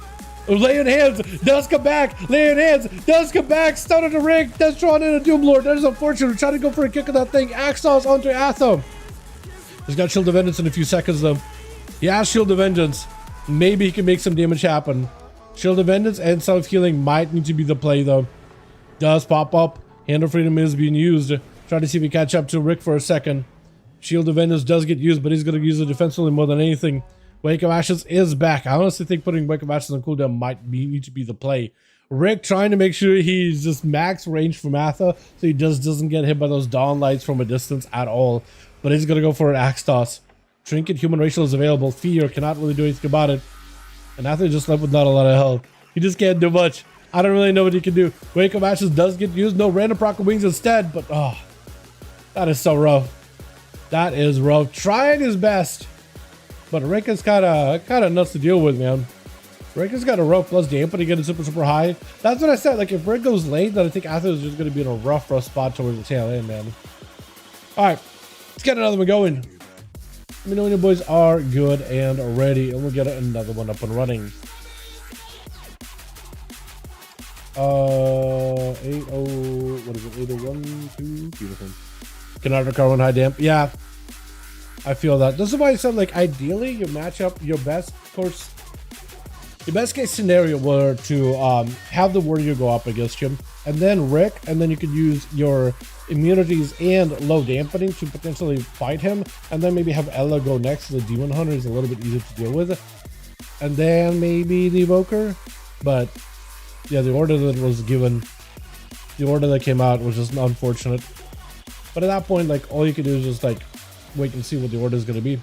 S2: Lay in hands. Does come back. Lay in hands. Does come back. Stun on the ring. That's drawn in a Doom Lord. That is unfortunate. We're trying to go for a kick of that thing. Axos onto Athom. He's got Shield of Vengeance in a few seconds though. He has Shield of Vengeance. Maybe he can make some damage happen. Shield of Vengeance and self-healing might need to be the play though. Does pop up. Hand of Freedom is being used. Try to see if we catch up to Rick for a second. Shield of Vengeance does get used, but he's going to use it defensively more than anything. Wake of Ashes is back. I honestly think putting Wake of Ashes on cooldown might need to be the play. Rick trying to make sure he's just max range from Atha, so he just doesn't get hit by those dawn lights from a distance at all. But he's going to go for an axe toss. Trinket Human Racial is available. Fear cannot really do anything about it. And Atha just left with not a lot of health. He just can't do much. I don't really know what he can do. Wake of Ashes does get used. No random proc of wings instead, but oh, that is so rough. That is rough. Trying his best. But Rick is kind of nuts to deal with, man. Rick has got a rough plus dampening getting super high. That's what I said. Like, if Rick goes late, then I think Atha is just going to be in a rough spot towards the tail end, man. All right, let's get another one going. Let me know when your boys are good and ready, and we'll get another one up and running. 80, what is it? 801, 2, beautiful. Cannot recover on high damp. Yeah. I feel that. This is why I said, like, ideally your matchup, your best case scenario were to have the warrior go up against him, and then Rick, and then you could use your immunities and low dampening to potentially fight him, and then maybe have Ella go next to the demon hunter is a little bit easier to deal with, and then maybe the evoker. But yeah, the order that was given, the order that came out was just unfortunate. But at that point, like, all you can do is just like wait and see what the order is going to be.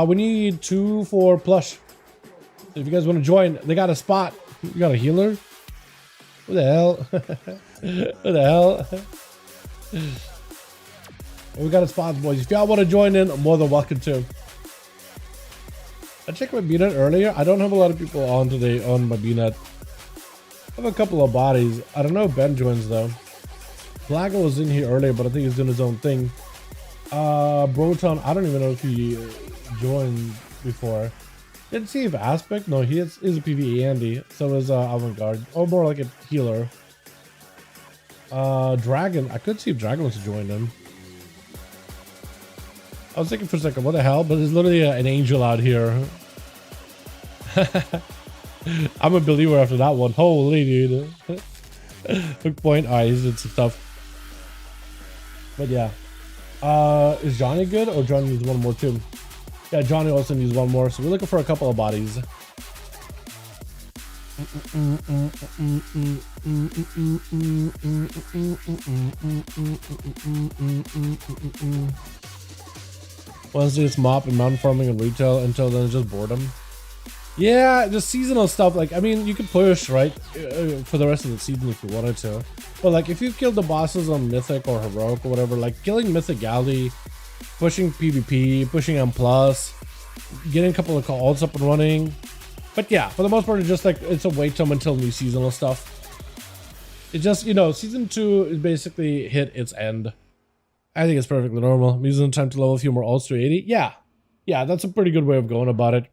S2: We need 2 for plush. If you guys want to join, they got a spot. You got a healer? What the hell? What the hell? We got a spot, boys. If y'all want to join in, I'm more than welcome to. I checked my BNet earlier. I don't have a lot of people on today on my BNet. I have a couple of bodies. I don't know if Ben joins though. Blago was in here earlier, but I think he's doing his own thing. Broton, I don't even know if he joined before. Didn't see if Aspect. No, he is a PvE Andy. So is Avant-Garde. Or more like a healer. Dragon. I could see if Dragon wants to join him. I was thinking for a second, what the hell? But there's literally an angel out here. I'm a believer after that one. Holy dude. Hook point. Alright, he's did some stuff. But yeah. Is Johnny good, or Johnny needs one more too? Yeah, Johnny also needs one more, so we're looking for a couple of bodies. Wednesday's mop and mountain farming and retail, until then it's just boredom. Yeah, just seasonal stuff. Like, I mean, you could push, right, for the rest of the season if you wanted to. But, like, if you killed the bosses on Mythic or Heroic or whatever, like, killing Mythic Galley, pushing PvP, pushing M+, getting a couple of calls up and running. But, yeah, for the most part, it's just, like, it's a wait time until new seasonal stuff. It just, you know, Season 2 is basically hit its end. I think it's perfectly normal. I'm using the time to level a few more ults to 80. Yeah. Yeah, that's a pretty good way of going about it.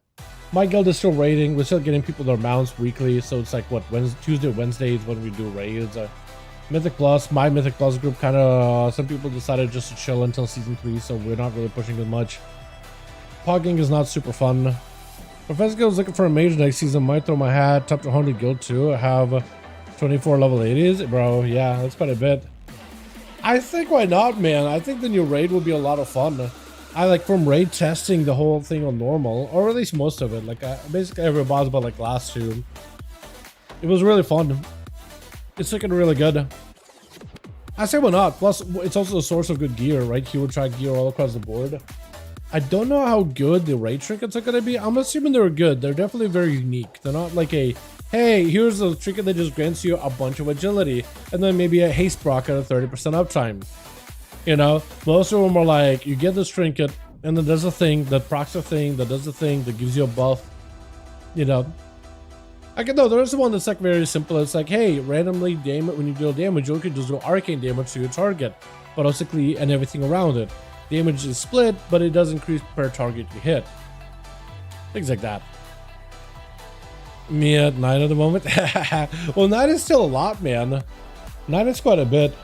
S2: My guild is still raiding. We're still getting people their mounts weekly, so it's like what, Tuesday, Wednesdays when we do raids. Mythic Plus, my Mythic Plus group kind of, some people decided just to chill until Season 3, so we're not really pushing as much. Pogging is not super fun. Professor Guild is looking for a mage next season. Might throw my hat, top to 100 guild too. I have 24 level 80s, bro. Yeah, that's quite a bit. I think why not, man? I think the new raid will be a lot of fun. I like from raid testing the whole thing on normal, or at least most of it. Like basically every boss but like last two. It was really fun. It's looking really good. I say why not. Plus, it's also a source of good gear, right? Hero track gear all across the board. I don't know how good the raid trinkets are gonna be. I'm assuming they're good. They're definitely very unique. They're not like a, hey, here's a trinket that just grants you a bunch of agility, and then maybe a haste proc at a 30% uptime. You know, most of them are like, you get this trinket, and then there's a thing that procs a thing, that does a thing, that gives you a buff. You know, I can know there's one that's like very simple. It's like, hey, randomly damage when you deal damage, you can just do arcane damage to your target, but basically and everything around it. Damage is split, but it does increase per target you hit. Things like that. Me at 9 at the moment. Well, 9 is still a lot, man. 9 is quite a bit.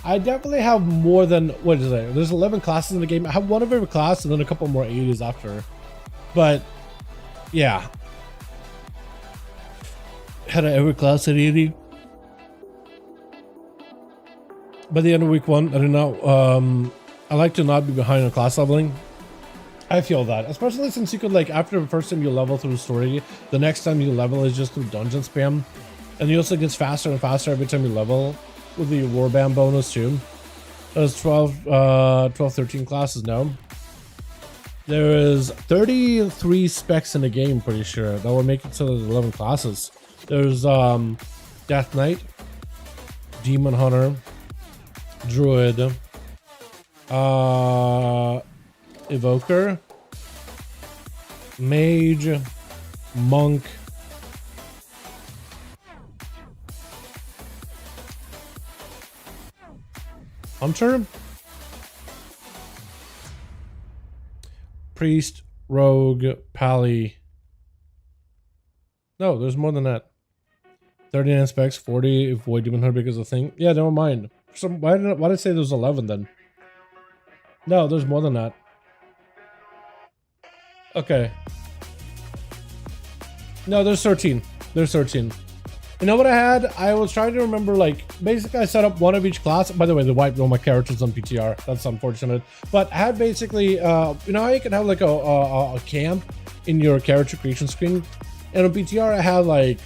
S2: I definitely have more than, what is it? There's 11 classes in the game. I have one of every class and then a couple more 80s after. But yeah, had every class at 80. By the end of week 1, I don't know. I like to not be behind on class leveling. I feel that, especially since you could, like, after the first time you level through story, the next time you level is just through dungeon spam, and it also gets faster and faster every time you level with the warband bonus too. There's 13 classes now. There is 33 specs in the game, pretty sure, that will make it so there's 11 classes. There's Death Knight, Demon Hunter, Druid, Evoker, Mage, Monk, Hunter, Priest, Rogue, Pally. No, there's more than that. 39 specs, 40 if Void Demon Hunter because of the thing. Yeah, never mind. Why did I say there's 11 then? No, there's more than that. Okay. No, there's 13. There's 13. You know what I had? I was trying to remember, like, basically I set up one of each class. By the way, they wiped all my characters on PTR. That's unfortunate. But I had basically, you know how you can have like a camp in your character creation screen? And on PTR I had like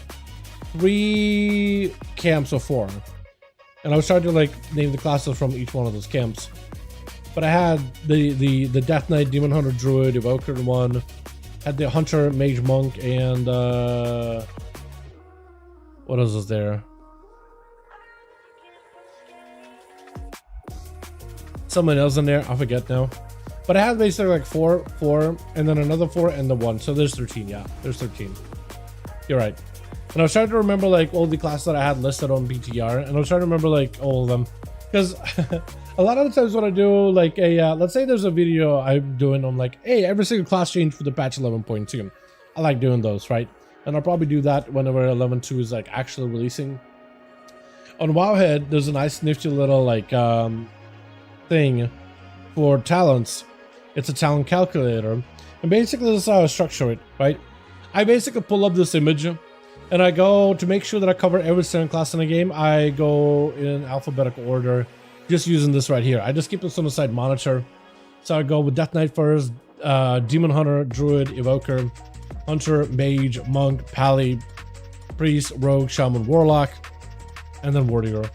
S2: 3 camps or 4. And I was trying to like name the classes from each one of those camps. But I had the Death Knight, Demon Hunter, Druid, Evoker in one. Had the Hunter, Mage, Monk, and what else was there? Someone else in there, I forget now. But I had basically like 4, and then another 4, and the 1. So there's 13, yeah. There's 13. You're right. And I was trying to remember like all the classes that I had listed on BTR, and I was trying to remember like all of them. Because a lot of the times when I do like a, let's say there's a video I'm doing, I'm like, hey, every single class changed for the patch 11.2. I like doing those, right? And I'll probably do that whenever 11.2 is like actually releasing. On Wowhead, there's a nice nifty little like thing for talents. It's a talent calculator. And basically this is how I structure it, right? I basically pull up this image and I go to make sure that I cover every single class in the game. I go in alphabetical order, just using this right here. I just keep this on the side monitor. So I go with Death Knight first, Demon Hunter, Druid, Evoker, Hunter, Mage, Monk, Pally, Priest, Rogue, Shaman, Warlock, and then Warrior.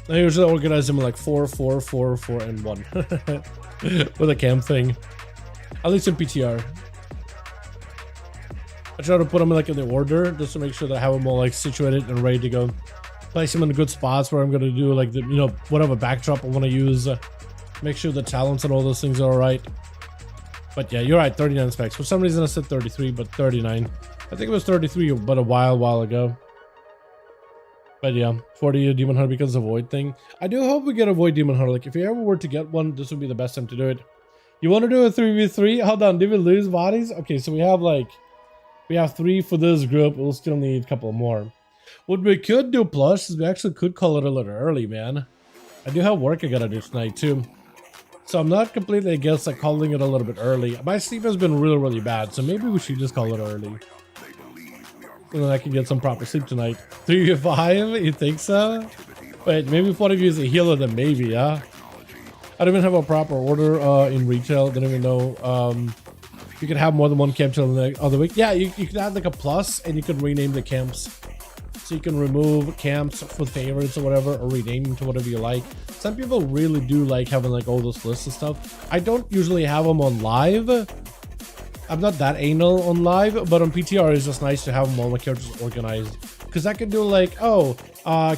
S2: I usually organize them in like 4, 4, 4, 4, and 1 with a cam thing. At least in PTR. I try to put them in like in the order just to make sure that I have them all like situated and ready to go. Place them in the good spots where I'm gonna do like the, you know, whatever backdrop I want to use. Make sure the talents and all those things are alright. But yeah, you're right, 39 specs. For some reason I said 33, but 39. I think it was 33, but a while ago. But yeah, 40 Demon Hunter because of the Void thing. I do hope we get a Void Demon Hunter. Like if you ever were to get one, this would be the best time to do it. You want to do a 3v3? Hold on, did we lose bodies? Okay, so we have 3 for this group. We'll still need a couple more. What we could do plus is we actually could call it a little early, man. I do have work I gotta do tonight too. So I'm not completely against like calling it a little bit early. My sleep has been really bad, so maybe we should just call it early. And then I can get some proper sleep tonight. 3v5? You think so? Wait, maybe if one of you is a healer, then maybe, yeah? I don't even have a proper order in retail. Don't even know. You can have more than one camp till the other week. Yeah, you can add like a plus and you can rename the camps. So you can remove camps for favorites or whatever, or rename them to whatever you like. Some people really do like having like all those lists and stuff. I don't usually have them on live. I'm not that anal on live, but on PTR it's just nice to have them all my characters organized. Because I can do like, oh,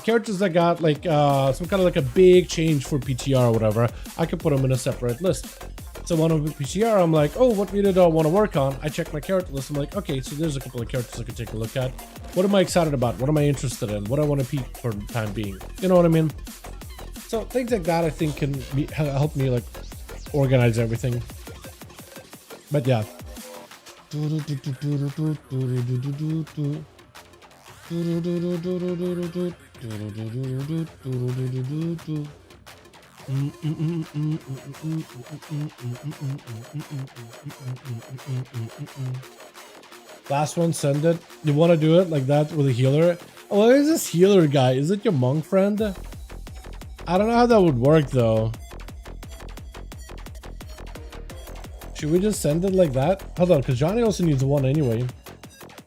S2: characters that got like some kind of like a big change for PTR or whatever, I can put them in a separate list. So one of PTR, I'm like, oh, what video do I want to work on? I check my character list. I'm like, okay, so there's a couple of characters I can take a look at. What am I excited about? What am I interested in? What I want to peak for the time being? You know what I mean? So things like that I think can help me like organize everything. But yeah, Last one, send it. You want to do it like that with a healer? Oh, where is this healer guy? Is it your monk friend? I don't know how that would work though. Should we just send it like that? Hold on, because Johnny also needs one anyway.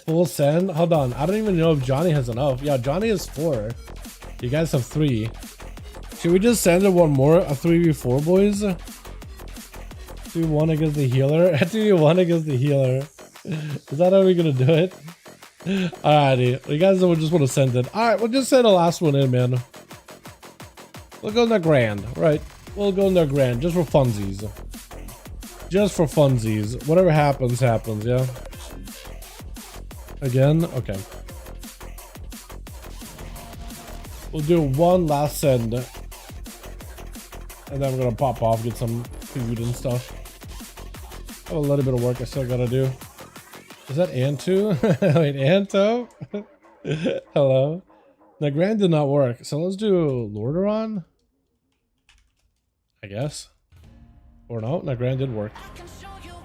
S2: Full send? Hold on, I don't even know if Johnny has enough. Yeah, Johnny has 4. You guys have 3. Should we just send it one more? A 3v4, boys? 2v1 against the healer? 2v1 against the healer. Is that how we're gonna do it? Alrighty, you guys just want to send it. Alright, we'll just send the last one in, man. We'll go in the grand, right? We'll go in the grand, just for funsies. Just for funsies. Whatever happens, happens, yeah? Again? Okay. We'll do one last send. And then we're gonna pop off, get some food and stuff. I have a little bit of work I still gotta do. Is that Antu? Wait, Anto? Hello? The grand did not work, so let's do Lordaeron? I guess. Or no, the grand did work.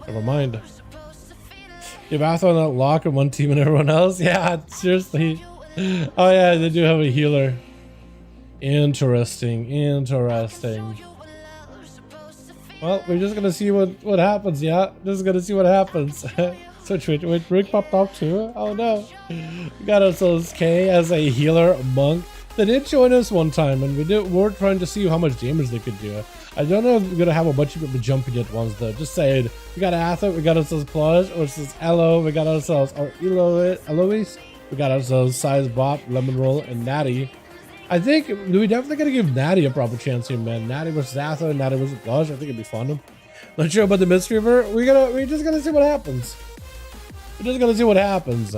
S2: Never mind. You have on that lock and one team and everyone else? Yeah, seriously. Oh yeah, they do have a healer. Interesting, interesting. Well, we're just gonna see what happens, yeah? Just gonna see what happens. Switch, wait, Rick popped off too? Oh no. We got ourselves K as a healer monk. They did join us one time and we're trying to see how much damage they could do. I don't know if we're gonna have a bunch of people jumping at once though. Just saying. We got Ather, we got ourselves Plush, which is Elo, we got ourselves Eloise, we got ourselves Size Bop, Lemon Roll, and Natty. I think we definitely gotta give Natty a proper chance here, man. Natty versus Ather, Natty versus Plush. I think it'd be fun. Not sure about the Mistreaver. We're just gonna see what happens. We're just gonna see what happens.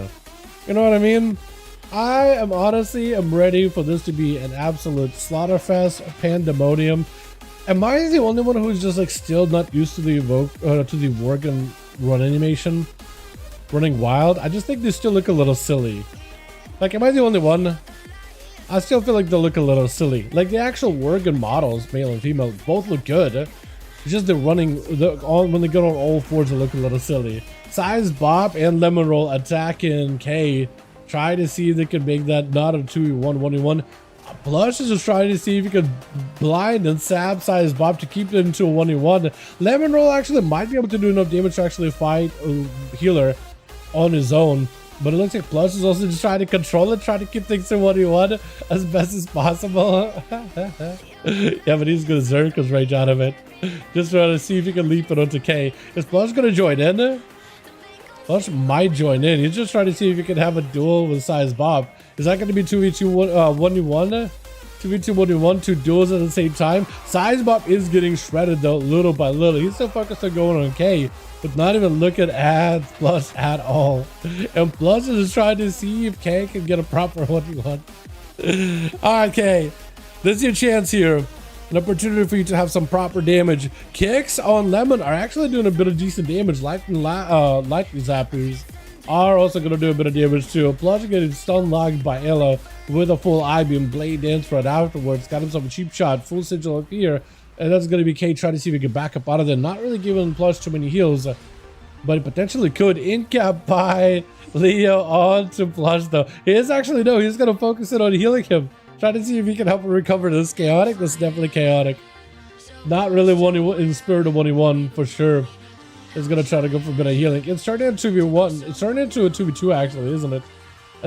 S2: You know what I mean? I am honestly ready for this to be an absolute slaughterfest, pandemonium. Am I the only one who's just like still not used to the work and run animation running wild? I just think they still look a little silly. Like, am I the only one? I still feel like they look a little silly. Like the actual work and models, male and female, both look good. It's just the running, when they get on all fours, they look a little silly. Size Bop and Lemon Roll attacking K. Try to see if they can make that not a 2v1, 1v1. Plush is just trying to see if you can blind and sab Size Bop to keep it into a 1v1. Lemon Roll actually might be able to do enough damage to actually fight a healer on his own. But it looks like Plush is also just trying to control it, trying to keep things in 1v1 as best as possible. Yeah, but he's gonna Zerk rage out of it. Just trying to see if he can leap it onto K. Is Plush gonna join in? Plush might join in. He's just trying to see if he can have a duel with Size Bop. Is that going to be 2v2 1v1? 2v2 1v1, 2 duels at the same time. Size Bop is getting shredded though, little by little. He's still focused on going on K, but not even looking at Plush at all. And Plush is trying to see if K can get a proper 1v1. Alright, K. This is your chance here. An opportunity for you to have some proper damage. Kicks on Lemon are actually doing a bit of decent damage. Lightning Zappers are also going to do a bit of damage too. Plush getting stun locked by Ella with a full I-beam blade dance right afterwards. Got himself a cheap shot, full sigil up here. And that's going to be K trying to see if he can back up out of there. Not really giving Plush too many heals, but it potentially could. In-cap by Leo on to Plush though. He is actually, no, he's going to focus in on healing him. Trying to see if he can help him recover this. Chaotic? This is definitely chaotic. Not really in spirit of 1v1 for sure. He's gonna try to go for a bit of healing. It's turning into 2v1. It's turning into a 2v2 actually, isn't it?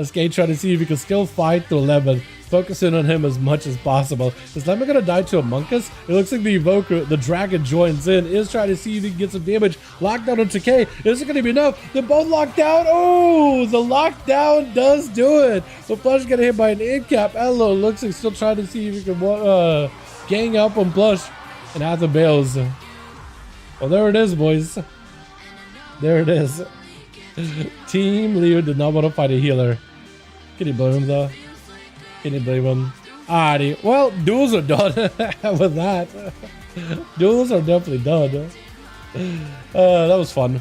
S2: SK trying to see if he can still fight through Lemon. Focusing on him as much as possible. Is Lemon gonna die to a Monkus? It looks like the Evoker, the Dragon joins in. Is trying to see if he can get some damage. Lockdown into K. Is it gonna be enough? They're both locked down. Oh, the lockdown does do it. So Plush getting hit by an in-cap. Elo looks like still trying to see if he can gang up on Plush. And Ather bails. Well, there it is, boys. There it is. Team Leo did not want to fight a healer. Can you blame him though? Can you blame him? Alrighty. Well, duels are done with that. Duels are definitely done. That was fun.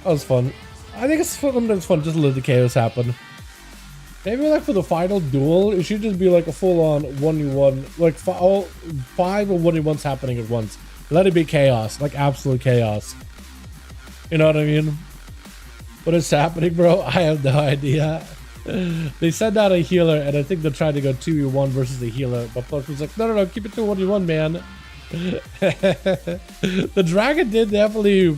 S2: That was fun. I think it's sometimes fun just to let the chaos happen. Maybe like for the final duel, it should just be like a full-on 1v1, like 5 or 1v1s happening at once. Let it be chaos, like absolute chaos. You know what I mean? What is happening, bro? I have no idea. They sent out a healer, and I think they're trying to go 2v1 versus the healer. But Plus was like, no, keep it to 1v1, man. The dragon did definitely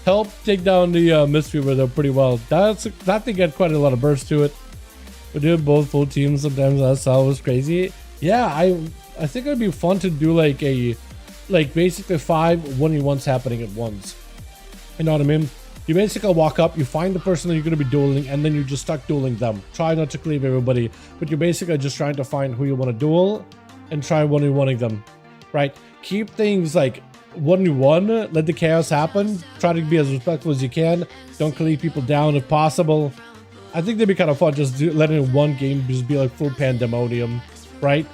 S2: help take down the Mistweaver though pretty well. That thing had quite a lot of burst to it. We're doing both full teams sometimes. That was crazy. Yeah, I think it'd be fun to do like basically 5 1v1s happening at once. You know what I mean? You basically walk up, you find the person that you're going to be dueling, and then you just start dueling them. Try not to cleave everybody, but you're basically just trying to find who you want to duel and try 1v1ing them, right? Keep things like 1v1, let the chaos happen, try to be as respectful as you can, don't cleave people down if possible. I think that'd be kind of fun, just letting one game just be like full pandemonium, right?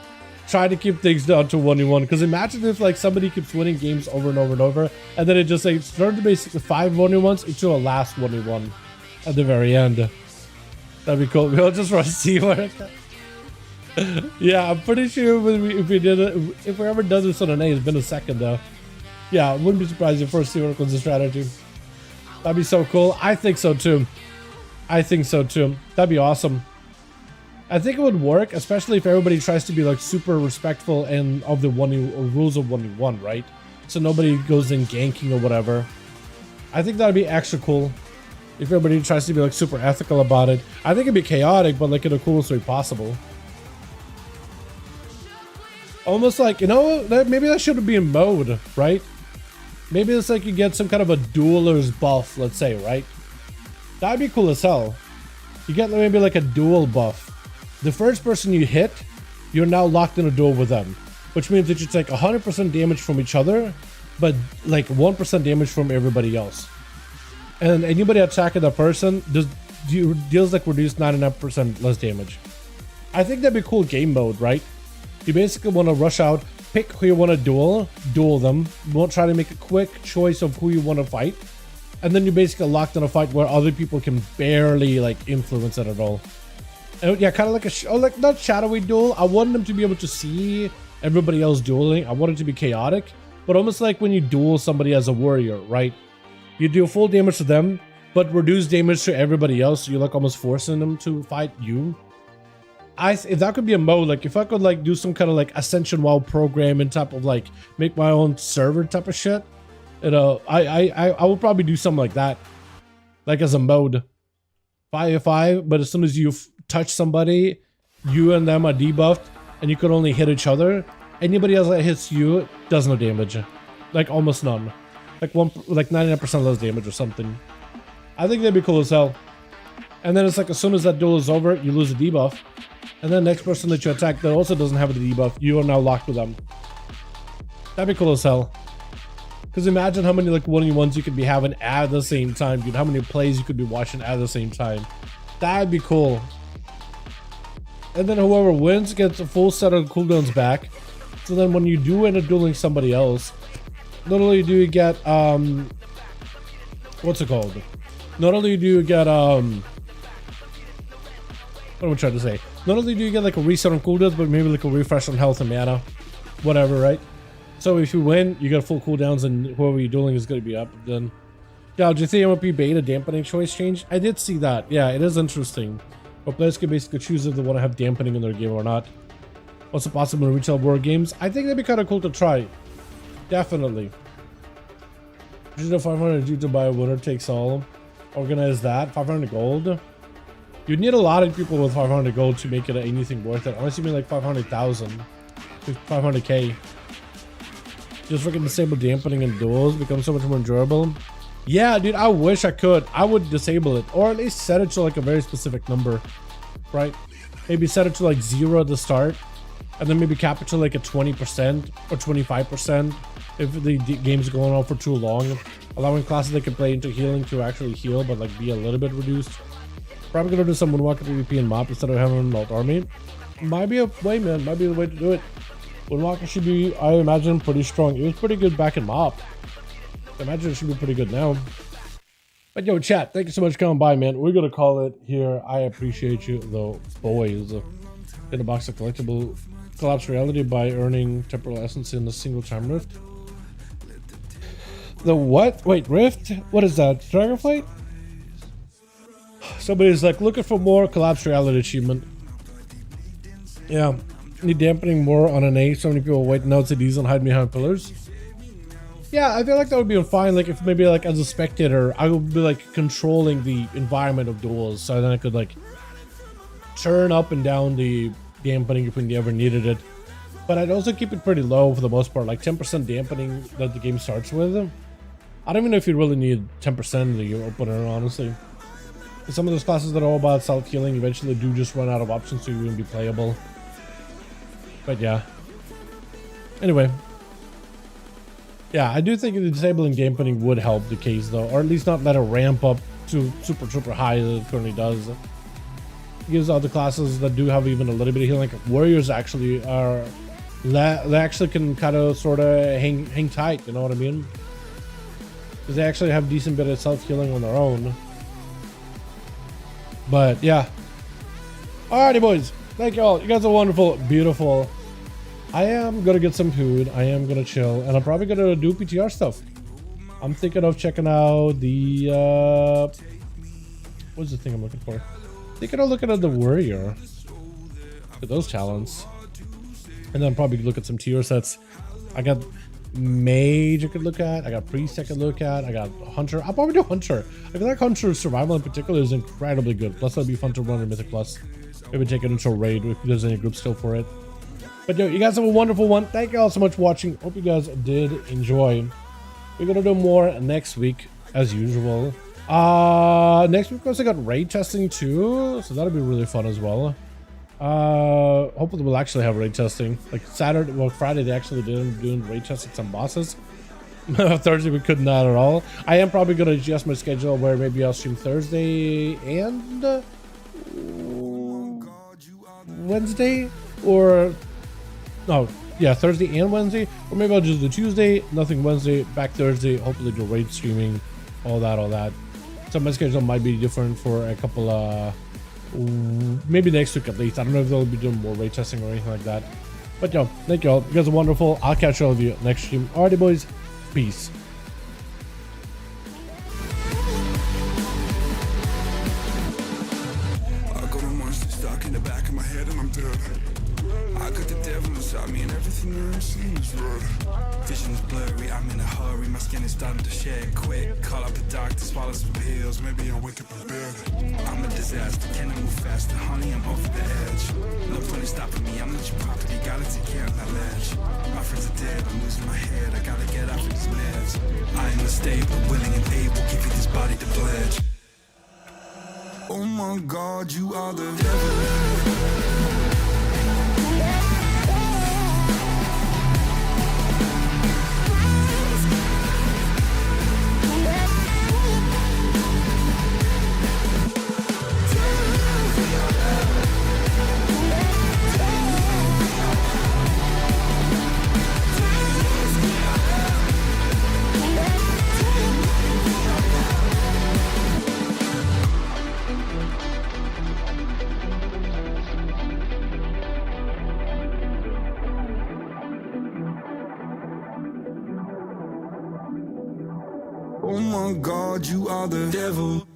S2: Try to keep things down to 1v1, because imagine if like somebody keeps winning games over and over and over, and then it just like turns to basically 5 1v1s into a last 1v1 at the very end. That'd be cool. We'll just run teamwork. Yeah, I'm pretty sure if we ever done this on an A, it's been a second though. Yeah, I wouldn't be surprised if first teamwork was a strategy. That'd be so cool. I think so too. That'd be awesome. I think it would work, especially if everybody tries to be like super respectful and of the rules of 1v1, right? So nobody goes in ganking or whatever. I think that'd be extra cool if everybody tries to be like super ethical about it. I think it'd be chaotic, but like in the coolest way possible. Almost like, you know, maybe that should be in mode, right? Maybe it's like you get some kind of a dueler's buff, let's say, right? That'd be cool as hell. You get maybe like a duel buff. The first person you hit, you're now locked in a duel with them, which means that you take 100% damage from each other, but like 1% damage from everybody else. And anybody attacking that person deals like reduced 99% less damage. I think that'd be cool game mode, right? You basically want to rush out, pick who you want to duel them. You won't try to make a quick choice of who you want to fight. And then you're basically locked in a fight where other people can barely like influence it at all. And yeah, kind of like like not shadowy duel. I want them to be able to see everybody else dueling. I want it to be chaotic, but almost like when you duel somebody as a warrior, right? You do full damage to them, but reduce damage to everybody else. So you're like almost forcing them to fight you. If that could be a mode, like if I could like do some kind of like Ascension WoW program and type of like make my own server type of shit, you know, I would probably do something like that, like as a mode. 5v5, but as soon as you touch somebody, you and them are debuffed, and you could only hit each other. Anybody else that hits you does no damage, like almost none, like 99% less damage or something. I think that'd be cool as hell. And then it's like as soon as that duel is over, you lose a debuff, and then the next person that you attack that also doesn't have the debuff, you are now locked with them. That'd be cool as hell. Because imagine how many like 1v1s you could be having at the same time, dude. How many plays you could be watching at the same time. That'd be cool. And then whoever wins gets a full set of cooldowns back. So then when you do end up dueling somebody else, not only do you get what's it called? Not only do you get what am I trying to say? Not only do you get like a reset on cooldowns, but maybe like a refresh on health and mana. Whatever, right? So if you win, you get full cooldowns, and whoever you're dueling is going to be up. Then, yeah, do you think MLP beta dampening choice change? I did see that. Yeah, it is interesting. But players can basically choose if they want to have dampening in their game or not. Also possible in retail war games. I think that'd be kind of cool to try. Definitely. You know, 500 you to buy a winner takes all. Organize that. 500 gold. You'd need a lot of people with 500 gold to make it anything worth it. Unless you mean like 500,000. 500k. Just freaking disable dampening in duels becomes so much more enjoyable. Yeah, dude, I wish I could. I would disable it, or at least set it to like a very specific number, right? Maybe set it to like 0 at the start, and then maybe cap it to like a 20% or 25% if the game's going on for too long, allowing classes that can play into healing to actually heal, but like be a little bit reduced. Probably gonna do some Moonwalker PvP and mop instead of having an alt army. Might be a way, man. Might be the way to do it. Moonwalker should be, I imagine, pretty strong. It was pretty good back in mop. I imagine it should be pretty good now. But yo, chat, thank you so much for coming by, man. We're gonna call it here. I appreciate you, though, boys. In a box of collectible collapse reality by earning temporal essence in a single time rift. The what? Wait, rift? What is that? Dragonflight? Somebody's like looking for more collapse reality achievement. Yeah, need dampening more on an A. So many people waiting out CDs and hide behind pillars. Yeah, I feel like that would be fine. Like if maybe like as a spectator, I would be like controlling the environment of duels, so then I could like turn up and down the dampening if we ever needed it. But I'd also keep it pretty low for the most part, like 10% dampening that the game starts with. I don't even know if you really need 10% of the opener, honestly. Some of those classes that are all about self-healing eventually do just run out of options to even be playable. But yeah. Anyway. Yeah, I do think disabling dampening would help the case though, or at least not let it ramp up to super high as it currently does. It gives other classes that do have even a little bit of healing, like warriors actually are, they actually can kind of sort of hang tight, you know what I mean? Because they actually have decent bit of self-healing on their own. But yeah. Alrighty boys, thank you all. You guys are wonderful, beautiful. I am gonna get some food, I am gonna chill, and I'm probably gonna do PTR stuff. I'm thinking of checking out the what's the thing I'm looking for? Thinking of looking at the warrior. Look at those talents. And then probably look at some tier sets. I got mage I could look at, I got priest I could look at, I got hunter. I'll probably do hunter. I feel like hunter survival in particular is incredibly good. Plus that'll be fun to run in Mythic Plus. Maybe take it into a raid if there's any group skill for it. But yo, you guys have a wonderful one. Thank you all so much for watching. Hope you guys did enjoy. We're gonna do more next week as usual. Next week we also got raid testing too, so that'll be really fun as well. Hopefully we'll actually have raid testing. Like Saturday, well Friday they actually did doing raid testing some bosses. Thursday we couldn't at all. I am probably gonna adjust my schedule where maybe I'll stream Thursday and Wednesday, or no, yeah, Thursday and Wednesday, or maybe I'll just do Tuesday, nothing Wednesday, back Thursday, hopefully do raid streaming, all that. So my schedule might be different for a couple maybe next week at least. I don't know if they'll be doing more raid testing or anything like that. But yo, thank y'all. You guys are wonderful. I'll catch all of you next stream. Alrighty boys, peace.
S1: I got a monster stuck in the back of my head and I'm dead. I got the devil inside me and everything I see is red. Vision's blurry, I'm in a hurry, my skin is starting to shed quick. Call up the doctor, swallow some pills, maybe I'll wake up in bed. I'm a disaster, can I move faster? Honey, I'm off the edge. No point in stopping me, I'm not your property, gotta take care of that ledge. My friends are dead, I'm losing my head, I gotta get off of these meds. I am unstable, willing and able, give you this body to pledge. Oh my God, you are the devil. Oh my God, you are the devil.